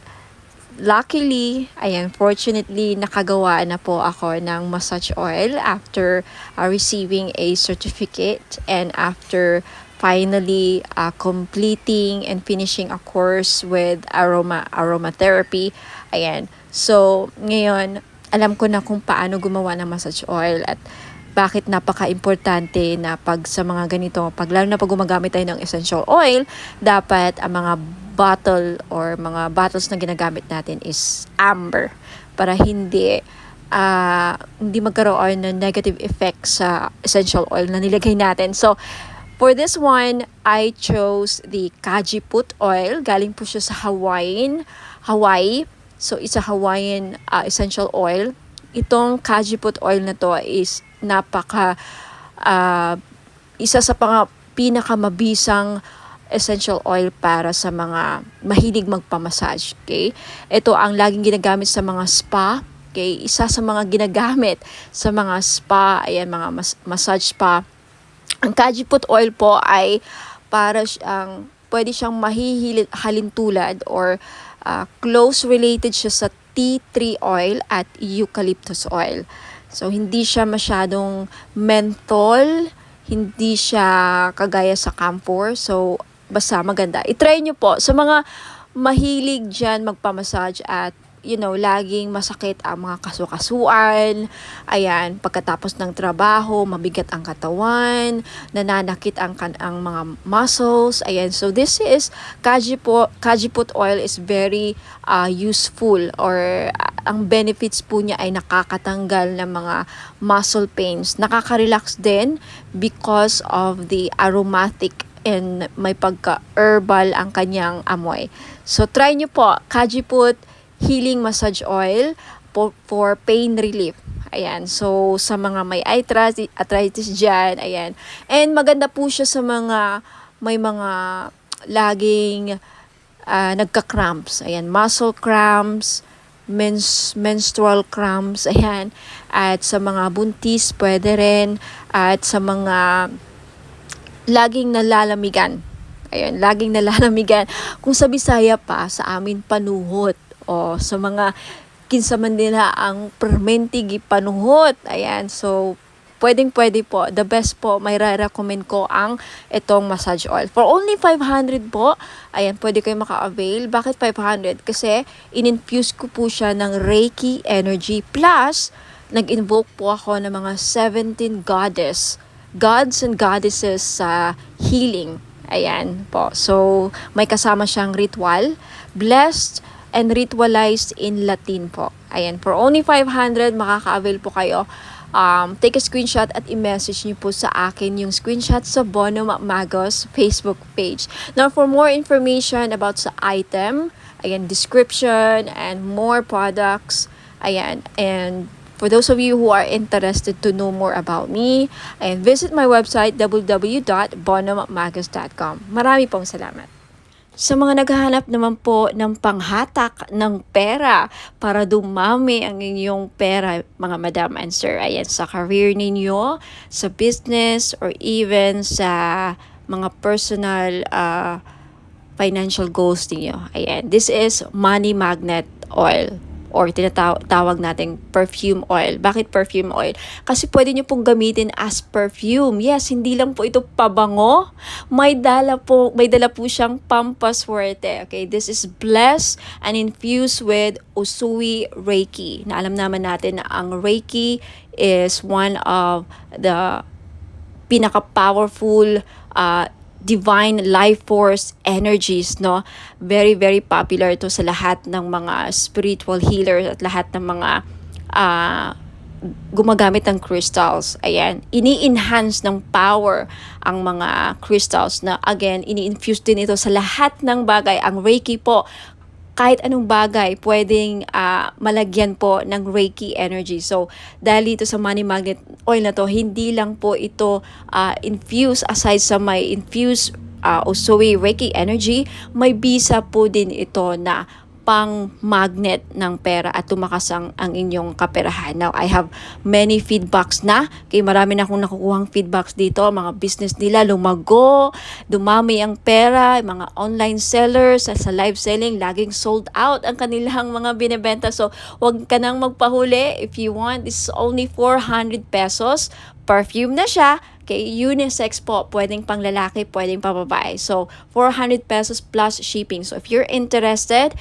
luckily, fortunately, nakagawa na po ako ng massage oil after receiving a certificate and after finally completing and finishing a course with aromatherapy. Ayan. So, ngayon, alam ko na kung paano gumawa ng massage oil at bakit napaka-importante na pag sa mga ganito, lalo na pag gumagamit tayo ng essential oil, dapat ang mga bottle or mga bottles na ginagamit natin is amber para hindi magkaroon ng negative effect sa essential oil na nilagay natin. So, for this one, I chose the Kajiput oil. Galing po siya sa Hawaii. So, it's a Hawaiian essential oil. Itong Kajiput oil na to is isa sa pinakamabisang essential oil para sa mga mahilig magpamassage. Okay? Ito ang laging ginagamit sa mga spa. Okay? Isa sa mga ginagamit sa mga spa, ayan, mga massage spa. Ang Kajiput oil po ay para siyang, pwede siyang halintulad or close related siya sa tea tree oil at eucalyptus oil. So, hindi siya masyadong menthol, hindi siya kagaya sa camphor. So, basta maganda. I-try nyo po sa mga mahilig dyan magpamassage at laging masakit ang mga kasukasuan. Ayan, pagkatapos ng trabaho, mabigat ang katawan, nananakit ang mga muscles. Ayan, so this is Kajiput oil is very useful, or ang benefits po niya ay nakakatanggal ng mga muscle pains. Nakaka-relax din because of the aromatic and may pagka-herbal ang kanyang amoy. So try nyo po, Kajiput Healing Massage Oil for pain relief. Ayan. So, sa mga may arthritis dyan, ayan. And maganda po siya sa may mga laging nagka-cramps. Ayan. Muscle cramps, menstrual cramps, ayan. At sa mga buntis, pwede rin. At sa mga laging nalalamigan. Ayan, laging nalalamigan. Kung sa Bisaya pa, sa amin panuhot. O sa mga kinsa man nila ang permentig panuhot. Ayan, so pwede po. The best po, may recommend ko ang itong massage oil. For only 500 po, ayan, pwede kayo maka-avail. Bakit 500? Kasi in-infuse ko po siya ng Reiki energy. Plus, nag-invoke po ako ng mga 17 gods and goddesses sa healing. Ayan po. So, may kasama siyang ritual. Blessed and ritualized in Latin po. Ayan, for only 500, makaka-avail po kayo. Take a screenshot at i-message niyo po sa akin yung screenshot sa Bono Magos Facebook page. Now, for more information about sa item, ayan, description, and more products, ayan, and for those of you who are interested to know more about me, ayan, visit my website, www.bonomagos.com. Marami pong salamat. Sa mga naghahanap naman po ng panghatak ng pera para dumami ang inyong pera, mga madam and sir, ayan, sa career ninyo, sa business, or even sa mga personal financial goals ninyo. Ayan, this is Money Magnet Oil, or tinatawag nating perfume oil. Bakit perfume oil? Kasi pwede nyo pong gamitin as perfume. Yes, hindi lang po ito pabango. May dala po siyang pampaswerte. Okay, this is blessed and infused with Usui Reiki. Na alam naman natin na ang Reiki is one of the pinaka-powerful divine life force energies, no? Very, very popular ito sa lahat ng mga spiritual healers at lahat ng mga gumagamit ng crystals. Ayan, ini-enhance ng power ang mga crystals na, again, ini-infuse din ito sa lahat ng bagay. Ang Reiki po, kahit anong bagay, pwedeng malagyan po ng Reiki energy. So, dahil dito sa Money Magnet Oil na to, hindi lang po ito infuse, aside sa may infuse Usui Reiki energy, may bisa po din ito na pang magnet ng pera at tumakas ang inyong kaperahan. Now, I have many feedbacks na. Kaya marami na akong nakukuhang feedbacks dito. Mga business nila lumago, dumami ang pera, mga online sellers sa live selling, laging sold out ang kanilang mga binebenta. So, wag ka nang magpahuli. If you want, this is only 400 pesos. Perfume na siya. Okay, unisex po, pwedeng pang lalaki, pwedeng pang babae. So, 400 pesos plus shipping. So, if you're interested,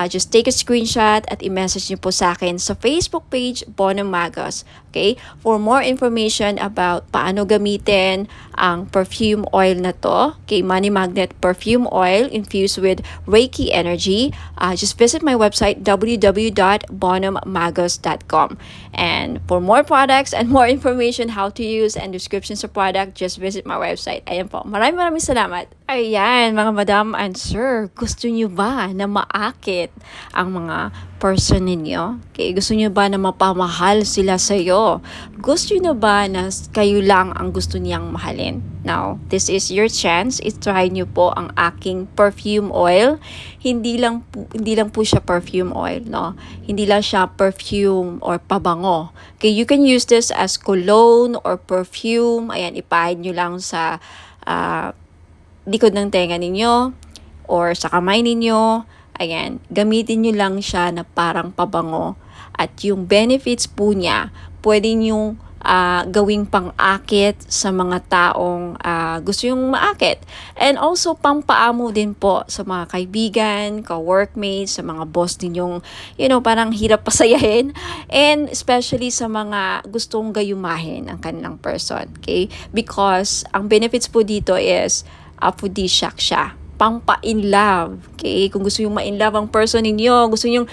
just take a screenshot at i-message niyo po sa akin sa Facebook page, Bono Magos. Okay, for more information about paano gamitin ang perfume oil na to, okay, Money Magnet Perfume Oil infused with Reiki energy, just visit my website, www.bonomagos.com. And for more products and more information, how to use and descriptions of product, just visit my website. Ayan po. Maraming salamat. Ayan, mga madam and sir, gusto nyo ba na maakit mamalit ang mga person ninyo? Okay, gusto nyo ba na mapamahal sila sa'yo? Gusto nyo ba na kayo lang ang gusto niyang mahalin? Now, this is your chance. I-try nyo po ang aking perfume oil. Hindi lang po siya perfume oil, no? Hindi lang siya perfume or pabango. Okay, you can use this as cologne or perfume. Ayan, ipahid nyo lang sa likod ng tenga ninyo or sa kamay ninyo. Ayan, gamitin nyo lang siya na parang pabango. At yung benefits po niya, pwede nyo gawing pang-akit sa mga taong gusto yung maakit. And also, pampaamo din po sa mga kaibigan, ka-workmates, sa mga boss ninyong, parang hirap pasayahin. And especially sa mga gustong gayumahin ang kanilang person. Okay? Because ang benefits po dito is aphrodisiac siya. Pampa-in love. Okay? Kung gusto yung ma-in love ang person ninyo, gusto yung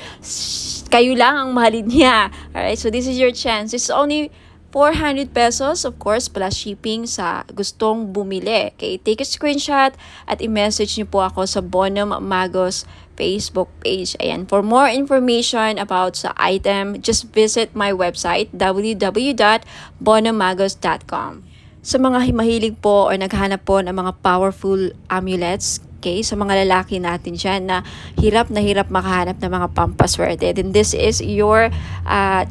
kayo lang ang mahalin niya. Alright? So this is your chance. It's only 400 pesos, of course, plus shipping sa gustong bumili. Okay? Take a screenshot at i-message niyo po ako sa Bonum Magos Facebook page. Ayan. For more information about sa item, just visit my website, www.bonummagos.com. Sa mga mahilig po o naghahanap po ng mga powerful amulets, okay, sa mga lalaki natin dyan na hirap makahanap ng mga pampaswerte, then this is your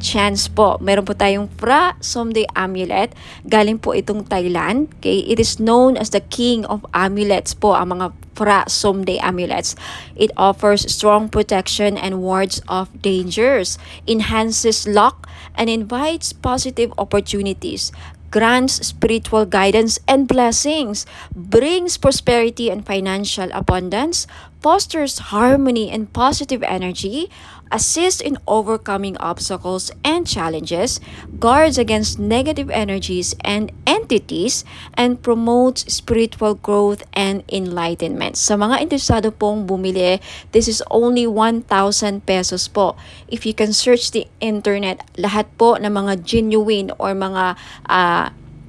chance po. Meron po tayong Phra Somday Amulet. Galing po itong Thailand. Okay? It is known as the king of amulets po, ang mga Phra Somday Amulets. It offers strong protection and wards off dangers, enhances luck, and invites positive opportunities, grants spiritual guidance and blessings, brings prosperity and financial abundance, fosters harmony and positive energy, assists in overcoming obstacles and challenges, guards against negative energies and entities, and promotes spiritual growth and enlightenment. Sa mga interesado pong bumili, this is only 1,000 pesos po. If you can search the internet, lahat po ng mga genuine or mga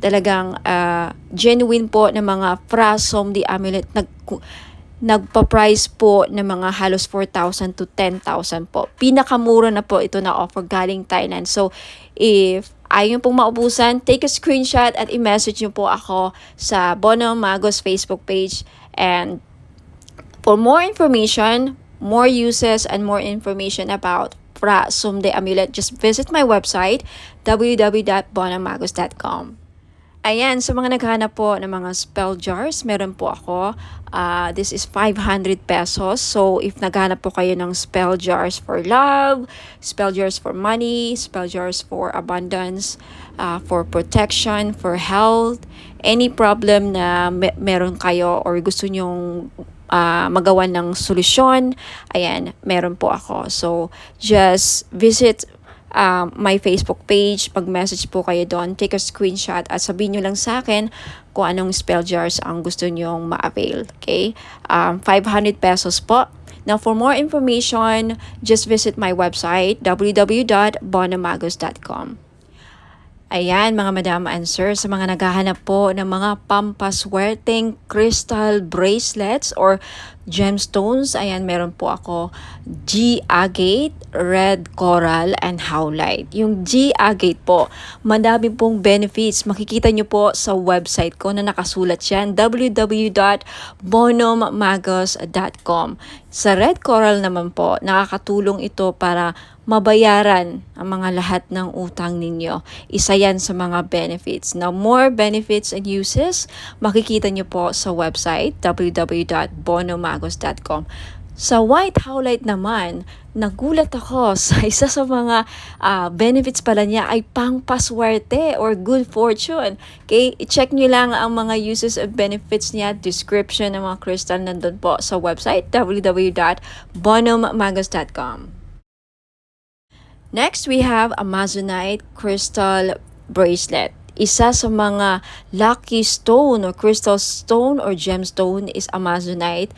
talagang genuine po na mga Phra Somday Amulet nagpa-price po ng mga halos 4,000 to 10,000 po. Pinakamura na po ito na offer galing Thailand. So, if ayaw pong maubusan, take a screenshot at i-message nyo po ako sa Bonum Magos Facebook page. And for more information, more uses, and more information about Phra Somday Amulet, just visit my website, www.bonummagos.com. Ayan, sa mga naghahanap po ng mga spell jars, meron po ako. This is 500 pesos. So, if naghahanap po kayo ng spell jars for love, spell jars for money, spell jars for abundance, for protection, for health, any problem na meron kayo or gusto nyong magawa ng solusyon, ayan, meron po ako. So, just visit my Facebook page, pag-message po kayo doon, take a screenshot at sabihin nyo lang sa akin kung anong spell jars ang gusto nyong ma-avail. Okay? 500 pesos po. Now, for more information, just visit my website, www.bonummagos.com. Ayan, mga madam and sir, sa mga naghahanap po ng mga pampaswerteng crystal bracelets or gemstones, ayan, meron po ako G-agate, red coral, and howlite. Yung G-agate po, madami pong benefits. Makikita nyo po sa website ko na nakasulat yan, www.bonummagos.com. Sa red coral naman po, nakakatulong ito para mabayaran ang mga lahat ng utang ninyo. Isa yan sa mga benefits. Now, more benefits and uses, makikita nyo po sa website, www.bonummagos.com. Sa white howlite naman, nagulat ako sa isa sa mga benefits pala niya ay pangpaswerte or good fortune. Okay, i-check nyo lang ang mga uses and benefits niya, description ng mga crystal nandun po sa website, www.bonummagos.com. Next, we have Amazonite crystal bracelet. Isa sa mga lucky stone or crystal stone or gemstone is Amazonite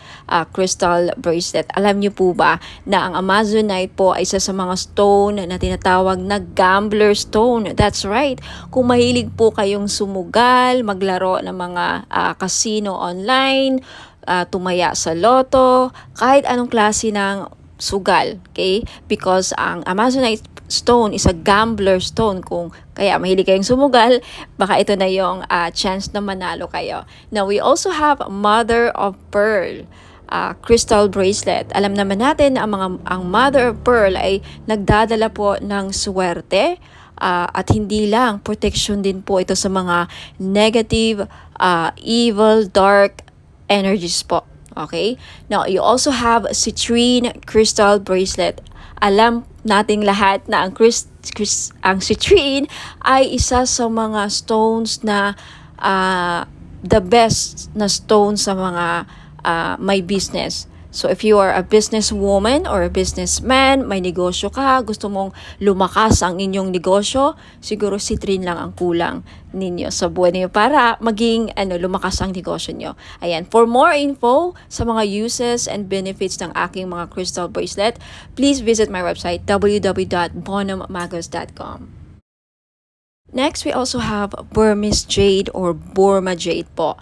crystal bracelet. Alam niyo po ba na ang Amazonite po ay isa sa mga stone na tinatawag na gambler stone? That's right. Kung mahilig po kayong sumugal, maglaro ng mga casino online, tumaya sa loto, kahit anong klase ng sugal, okay? Because ang Amazonite stone is a gambler stone. Kung kaya mahilig kayong sumugal, baka ito na yung chance na manalo kayo. Now, we also have Mother of Pearl crystal bracelet. Alam naman natin na ang Mother of Pearl ay nagdadala po ng swerte, at hindi lang, protection din po ito sa mga negative, evil, dark energies po. Okay? Now, you also have citrine crystal bracelet. Alam nating lahat na ang citrine ay isa sa mga stones na the best na stone sa mga may business. So if you are a businesswoman or a businessman, may negosyo ka, gusto mong lumakas ang inyong negosyo, siguro citrine lang ang kulang ninyo sa buhay niyo para maging lumakas ang negosyo niyo. Ayan, for more info sa mga uses and benefits ng aking mga crystal bracelet, please visit my website www.bonommagos.com. Next, we also have Burmese jade or Burma jade po.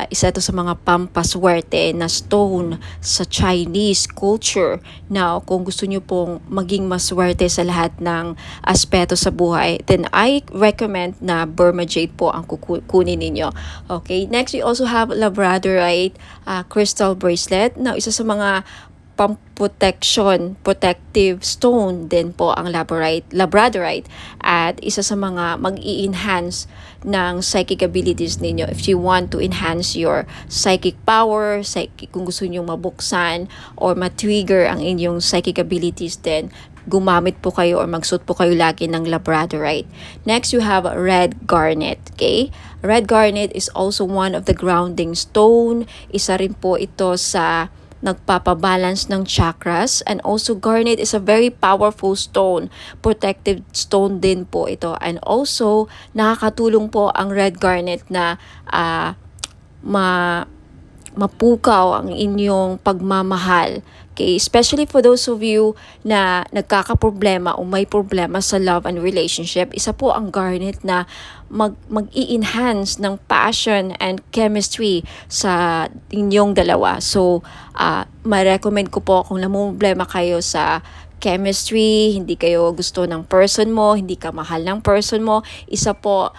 Isa ito sa mga pampaswerte na stone sa Chinese culture. Now, kung gusto nyo pong maging maswerte sa lahat ng aspeto sa buhay, then I recommend na Burma jade po ang kukunin ninyo. Okay, next we also have Labradorite crystal bracelet. Now, isa sa mga protective stone din po ang Labradorite, at isa sa mga mag-i-enhance ng psychic abilities ninyo. If you want to enhance your psychic power, kung gusto niyo mabuksan or ma-trigger ang inyong psychic abilities, then gumamit po kayo or magsuot po kayo lagi ng Labradorite. Next, you have red garnet. Okay? Red garnet is also one of the grounding stone. Isa rin po ito sa nagpapabalance ng chakras, and also garnet is a very powerful stone, protective stone din po ito, and also nakakatulong po ang red garnet na mapukaw ang inyong pagmamahal. Okay, especially for those of you na nagkakaproblema o may problema sa love and relationship, isa po ang garnet na mag-i-enhance ng passion and chemistry sa inyong dalawa. So, ma-recommend ko po kung namumblema kayo sa chemistry, hindi kayo gusto ng person mo, hindi ka mahal ng person mo, isa po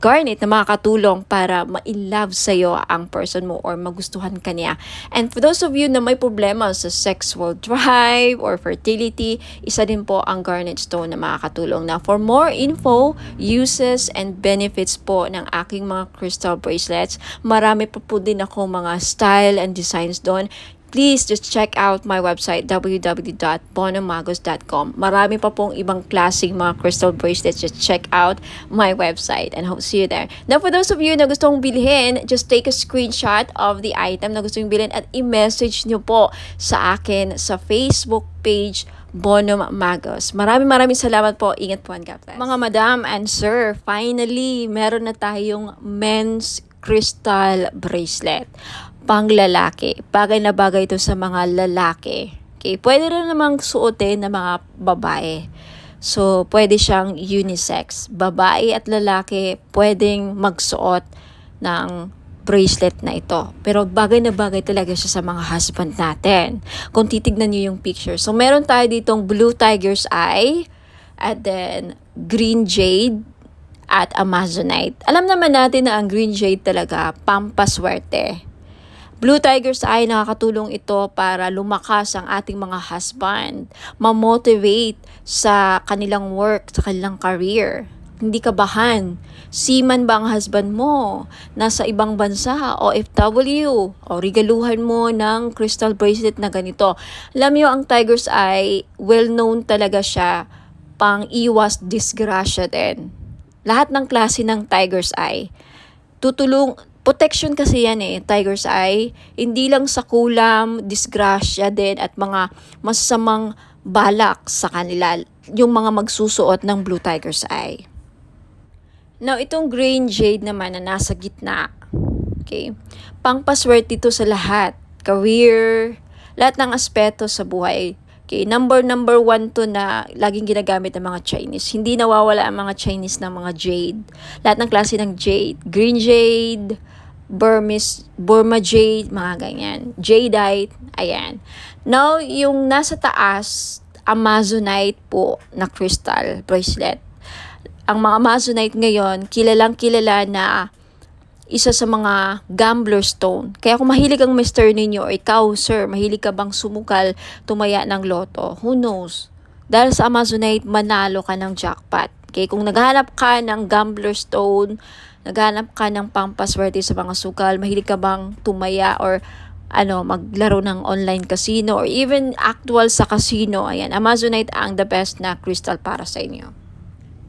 garnet na makakatulong para ma-in-love sa'yo ang person mo or magustuhan ka niya. And for those of you na may problema sa sexual drive or fertility, isa din po ang garnet stone na makakatulong. Now, for more info, uses, and benefits po ng aking mga crystal bracelets, marami pa po din ako mga style and designs doon. Please just check out my website www.bonommagos.com. Marami pa pong ibang klaseng mga crystal bracelets. Just check out my website and hope to see you there. Now, for those of you na gustong bilhin, just take a screenshot of the item na gusto nyo bilhin at i-message nyo po sa akin sa Facebook page Bonom Magos. Maraming salamat po. Ingat po and God bless. Mga madam and sir, finally, meron na tayong men's crystal bracelet. Panglalaki. Bagay na bagay ito sa mga lalaki. Okay, pwede rin namang suotin ng mga babae. So, pwede siyang unisex. Babae at lalaki pwedeng magsuot ng bracelet na ito. Pero bagay na bagay talaga siya sa mga husband natin. Kung titignan niyo yung picture. So, meron tayo ditong blue tiger's eye, and then green jade, at Amazonite. Alam naman natin na ang green jade talaga pampaswerte. Blue tiger's eye, nakakatulong ito para lumakas ang ating mga husband, ma-motivate sa kanilang work, sa kanilang career. Hindi kabahan. Seaman ba ang husband mo? Nasa ibang bansa, OFW, o regaluhan mo ng crystal bracelet na ganito. Alam niyo, ang tiger's eye, well-known talaga siya, pang-iwas disgrasya din. Lahat ng klase ng tiger's eye, protection kasi yan tiger's eye. Hindi lang sa kulam, disgrasya din at mga masamang balak sa kanila, yung mga magsusuot ng blue tiger's eye. Now, itong green jade naman na nasa gitna, okay, pangpaswerte ito sa lahat. Career, lahat ng aspeto sa buhay. Okay, number one to na laging ginagamit ng mga Chinese. Hindi nawawala ang mga Chinese ng mga jade. Lahat ng klase ng jade. Green jade, Burma jade, mga ganyan. Jadeite, ayan. Now, yung nasa taas, Amazonite po na crystal bracelet. Ang mga Amazonite ngayon, kilalang kilala na isa sa mga gambler stone. Kaya kung mahilig ang mister ninyo, o ikaw, sir, mahilig ka bang sumukal, tumaya ng loto, who knows? Dahil sa Amazonite, manalo ka ng jackpot. Okay, kung naghahanap ka ng gambler stone, naghahanap ka ng pampaswerte sa mga sukal, mahilig ka bang tumaya or maglaro ng online casino or even actual sa casino, ayan, Amazonite ang the best na crystal para sa inyo.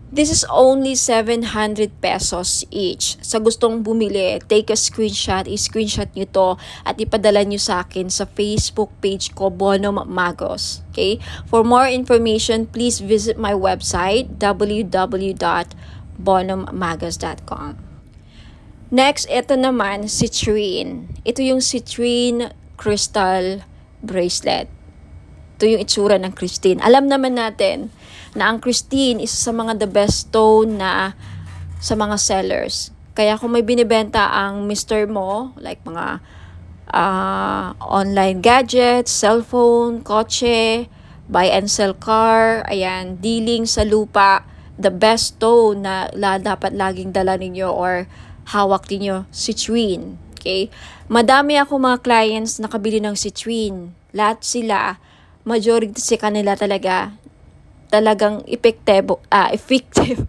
This is only 700 pesos each. Sa gustong bumili, take a screenshot, i-screenshot nyo to at ipadala nyo sa akin sa Facebook page ko, Bonum Magos. Okay? For more information, please visit my website, www.bonummagos.com. Next, ito naman, citrine. Ito yung citrine crystal bracelet. Ito yung itsura ng Christine. Alam naman natin na ang Christine isa sa mga the best stone na sa mga sellers. Kaya kung may binibenta ang mister mo, like mga online gadgets, cellphone, kotse, buy and sell car, ayan, dealing sa lupa, the best stone na dapat laging dala ninyo or hawak ninyo, citrine. Okay? Madami ako mga clients na nakabili ng citrine. Lahat sila, majority sa kanila talagang effective.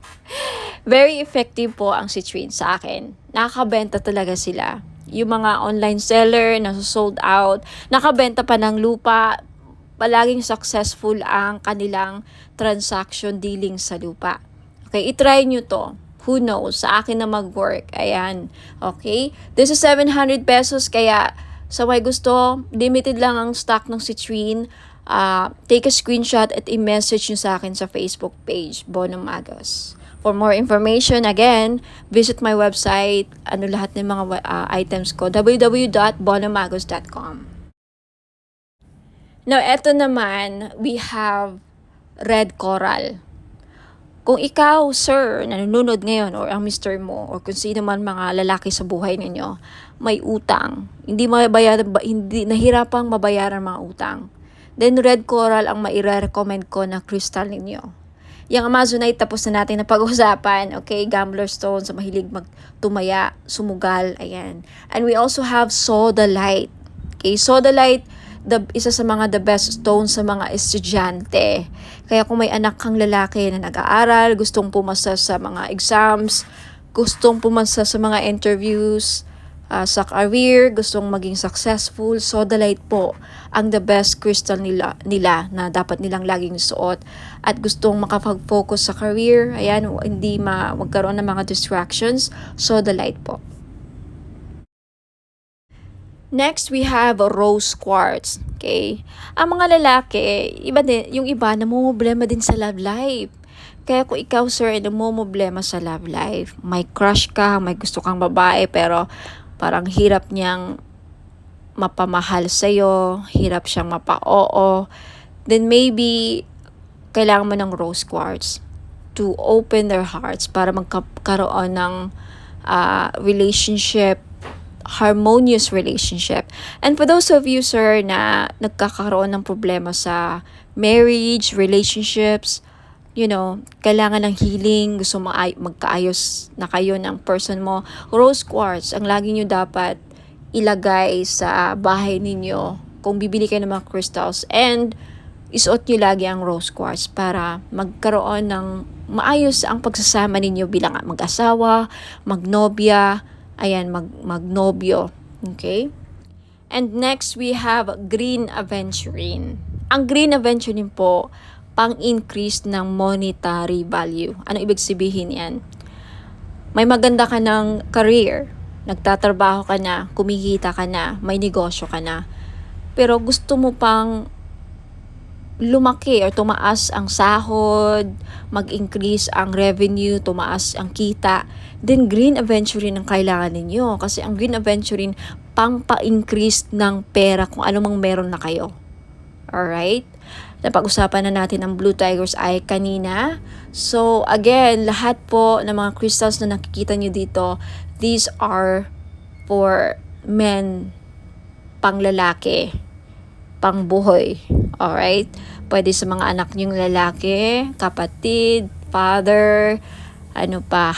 Very effective po ang citrine sa akin. Nakakabenta talaga sila. Yung mga online seller na sold out, nakabenta pa ng lupa, palaging successful ang kanilang transaction dealing sa lupa. Okay, itry nyo to. Who knows? Sa akin na mag-work. Ayan. Okay? This is 700 pesos kaya sa may gusto, limited lang ang stock ng citrine. Take a screenshot at i-message nyo sa akin sa Facebook page, Bonum Magos. For more information, again, visit my website, lahat ng mga items ko, www.bonummagos.com. Now, eto naman, we have red coral. Kung ikaw, sir, nanonood ngayon or ang mister mo or kung sino man mga lalaki sa buhay ninyo, may utang, hindi nahirapang mabayaran mga utang, then red coral ang maire-recommend ko na crystal ninyo. Yung Amazonite, tapos na natin na pag-usapan. Okay, gambler stone, sa mahilig magtumaya, sumugal, ayan. And we also have sodalite. Okay, sodalite, isa sa mga the best stone sa mga estudyante. Kaya kung may anak kang lalaki na nag-aaral, gustong pumasa sa mga exams, gustong pumasa sa mga interviews, sa career, gustong maging successful, sodalite po ang the best crystal nila na dapat nilang laging suot. At gustong makapag-focus sa career, ayan, hindi magkaroon ng mga distractions, sodalite po. Next, we have rose quartz. Okay? Ang mga lalaki, yung iba namumblema din sa love life. Kaya kung ikaw, sir, ay namumblema sa love life, may crush ka, may gusto kang babae, pero parang hirap niyang mapamahal sa'yo, hirap siyang mapa-oo, then maybe kailangan mo ng rose quartz to open their hearts para magkaroon ng relationship, harmonious relationship. And for those of you, sir, na nagkakaroon ng problema sa marriage, relationships, kailangan ng healing, gusto magkaayos na kayo ng person mo, rose quartz ang lagi nyo dapat ilagay sa bahay ninyo kung bibili kayo ng mga crystals, and isuot nyo lagi ang rose quartz para magkaroon ng maayos ang pagsasama ninyo bilang mag-asawa, magnobya, ayan, magnobyo. Okay? And next, we have green aventurine. Ang green aventurine po, pang-increase ng monetary value. Ano ibig sabihin yan? May maganda ka ng career, nagtatrabaho ka na, kumikita ka na, may negosyo ka na, pero gusto mo pang lumaki or tumaas ang sahod, mag-increase ang revenue, tumaas ang kita, then green aventurine ang kailangan ninyo. Kasi ang green aventurine, pang-pa-increase ng pera kung ano mang meron na kayo. Alright? Napag-usapan na natin ang Blue Tiger's Eye kanina. So, again, lahat po ng mga crystals na nakikita nyo dito, these are for men, pang lalaki, pang buhay. Alright? Pwede sa mga anak niyong lalaki, kapatid, father,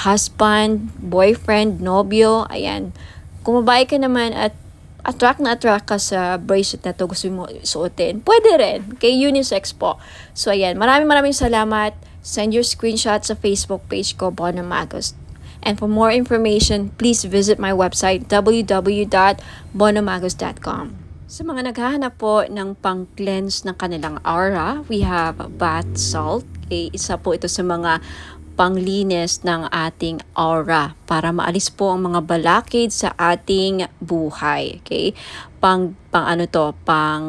husband, boyfriend, nobyo, ayan. Kung babae ka naman at attract ka sa bracelet na to, gusto mo suotin, pwede rin. Kay unisex po. So, ayan. Maraming salamat. Send your screenshot sa Facebook page ko, Bono Magos. And for more information, please visit my website, www.bonomagos.com. Sa mga naghahanap po ng pang-cleanse ng kanilang aura, we have bath salt. Okay? Isa po ito sa mga panglinis ng ating aura para maalis po ang mga balakid sa ating buhay. Okay? Pang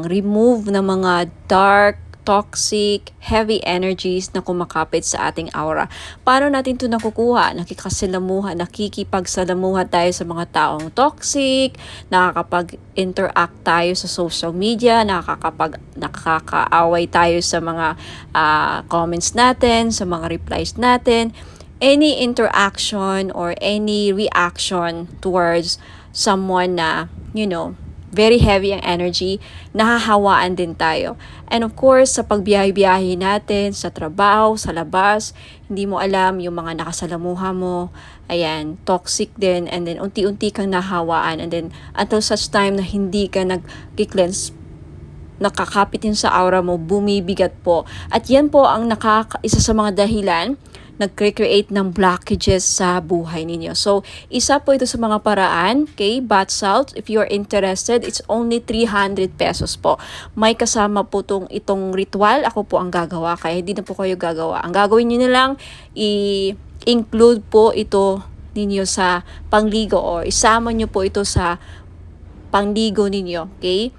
remove ng mga dark, toxic, heavy energies na kumakapit sa ating aura. Paano natin ito nakukuha? Nakikipagsalamuha tayo sa mga taong toxic, nakakapag-interact tayo sa social media, nakakaaway tayo sa mga comments natin, sa mga replies natin. Any interaction or any reaction towards someone na, very heavy ang energy, nahahawaan din tayo. And of course, sa pagbiyahe-biyahe natin, sa trabaho, sa labas, hindi mo alam yung mga nakasalamuha mo, ayan, toxic din, and then unti-unti kang nahawaan, and then until such time na hindi ka nag-cleanse, nakakapitin sa aura mo, bumibigat po. At yan po ang isa sa mga dahilan nag-create ng blockages sa buhay ninyo. So, isa po ito sa mga paraan, okay? Bath salt, if you're interested, it's only 300 pesos po. May kasama po itong ritual. Ako po ang gagawa, kaya hindi na po kayo gagawa. Ang gagawin niyo na lang, i-include po ito ninyo sa pangligo or isama niyo po ito sa pangligo ninyo, okay?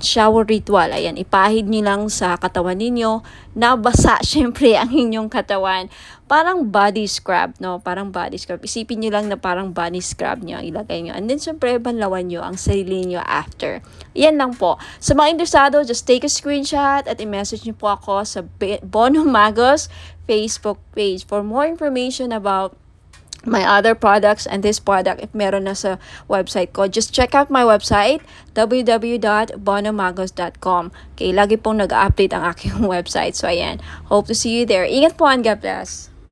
Shower ritual. Ayan, ipahid nyo lang sa katawan ninyo na basa syempre ang inyong katawan. Parang body scrub, no? Parang body scrub. Isipin nyo lang na parang body scrub nyo. Ilagay nyo. And then syempre, banlawan nyo ang sarili nyo after. Yan lang po. Sa mga interesado, just take a screenshot at i-message nyo po ako sa Bono Magos Facebook page for more information about my other products and this product. If meron na sa website ko, just check out my website, www.bonomagos.com. Okay, lagi pong nag-update ang aking website. So, ayan. Hope to see you there. Ingat po and God bless.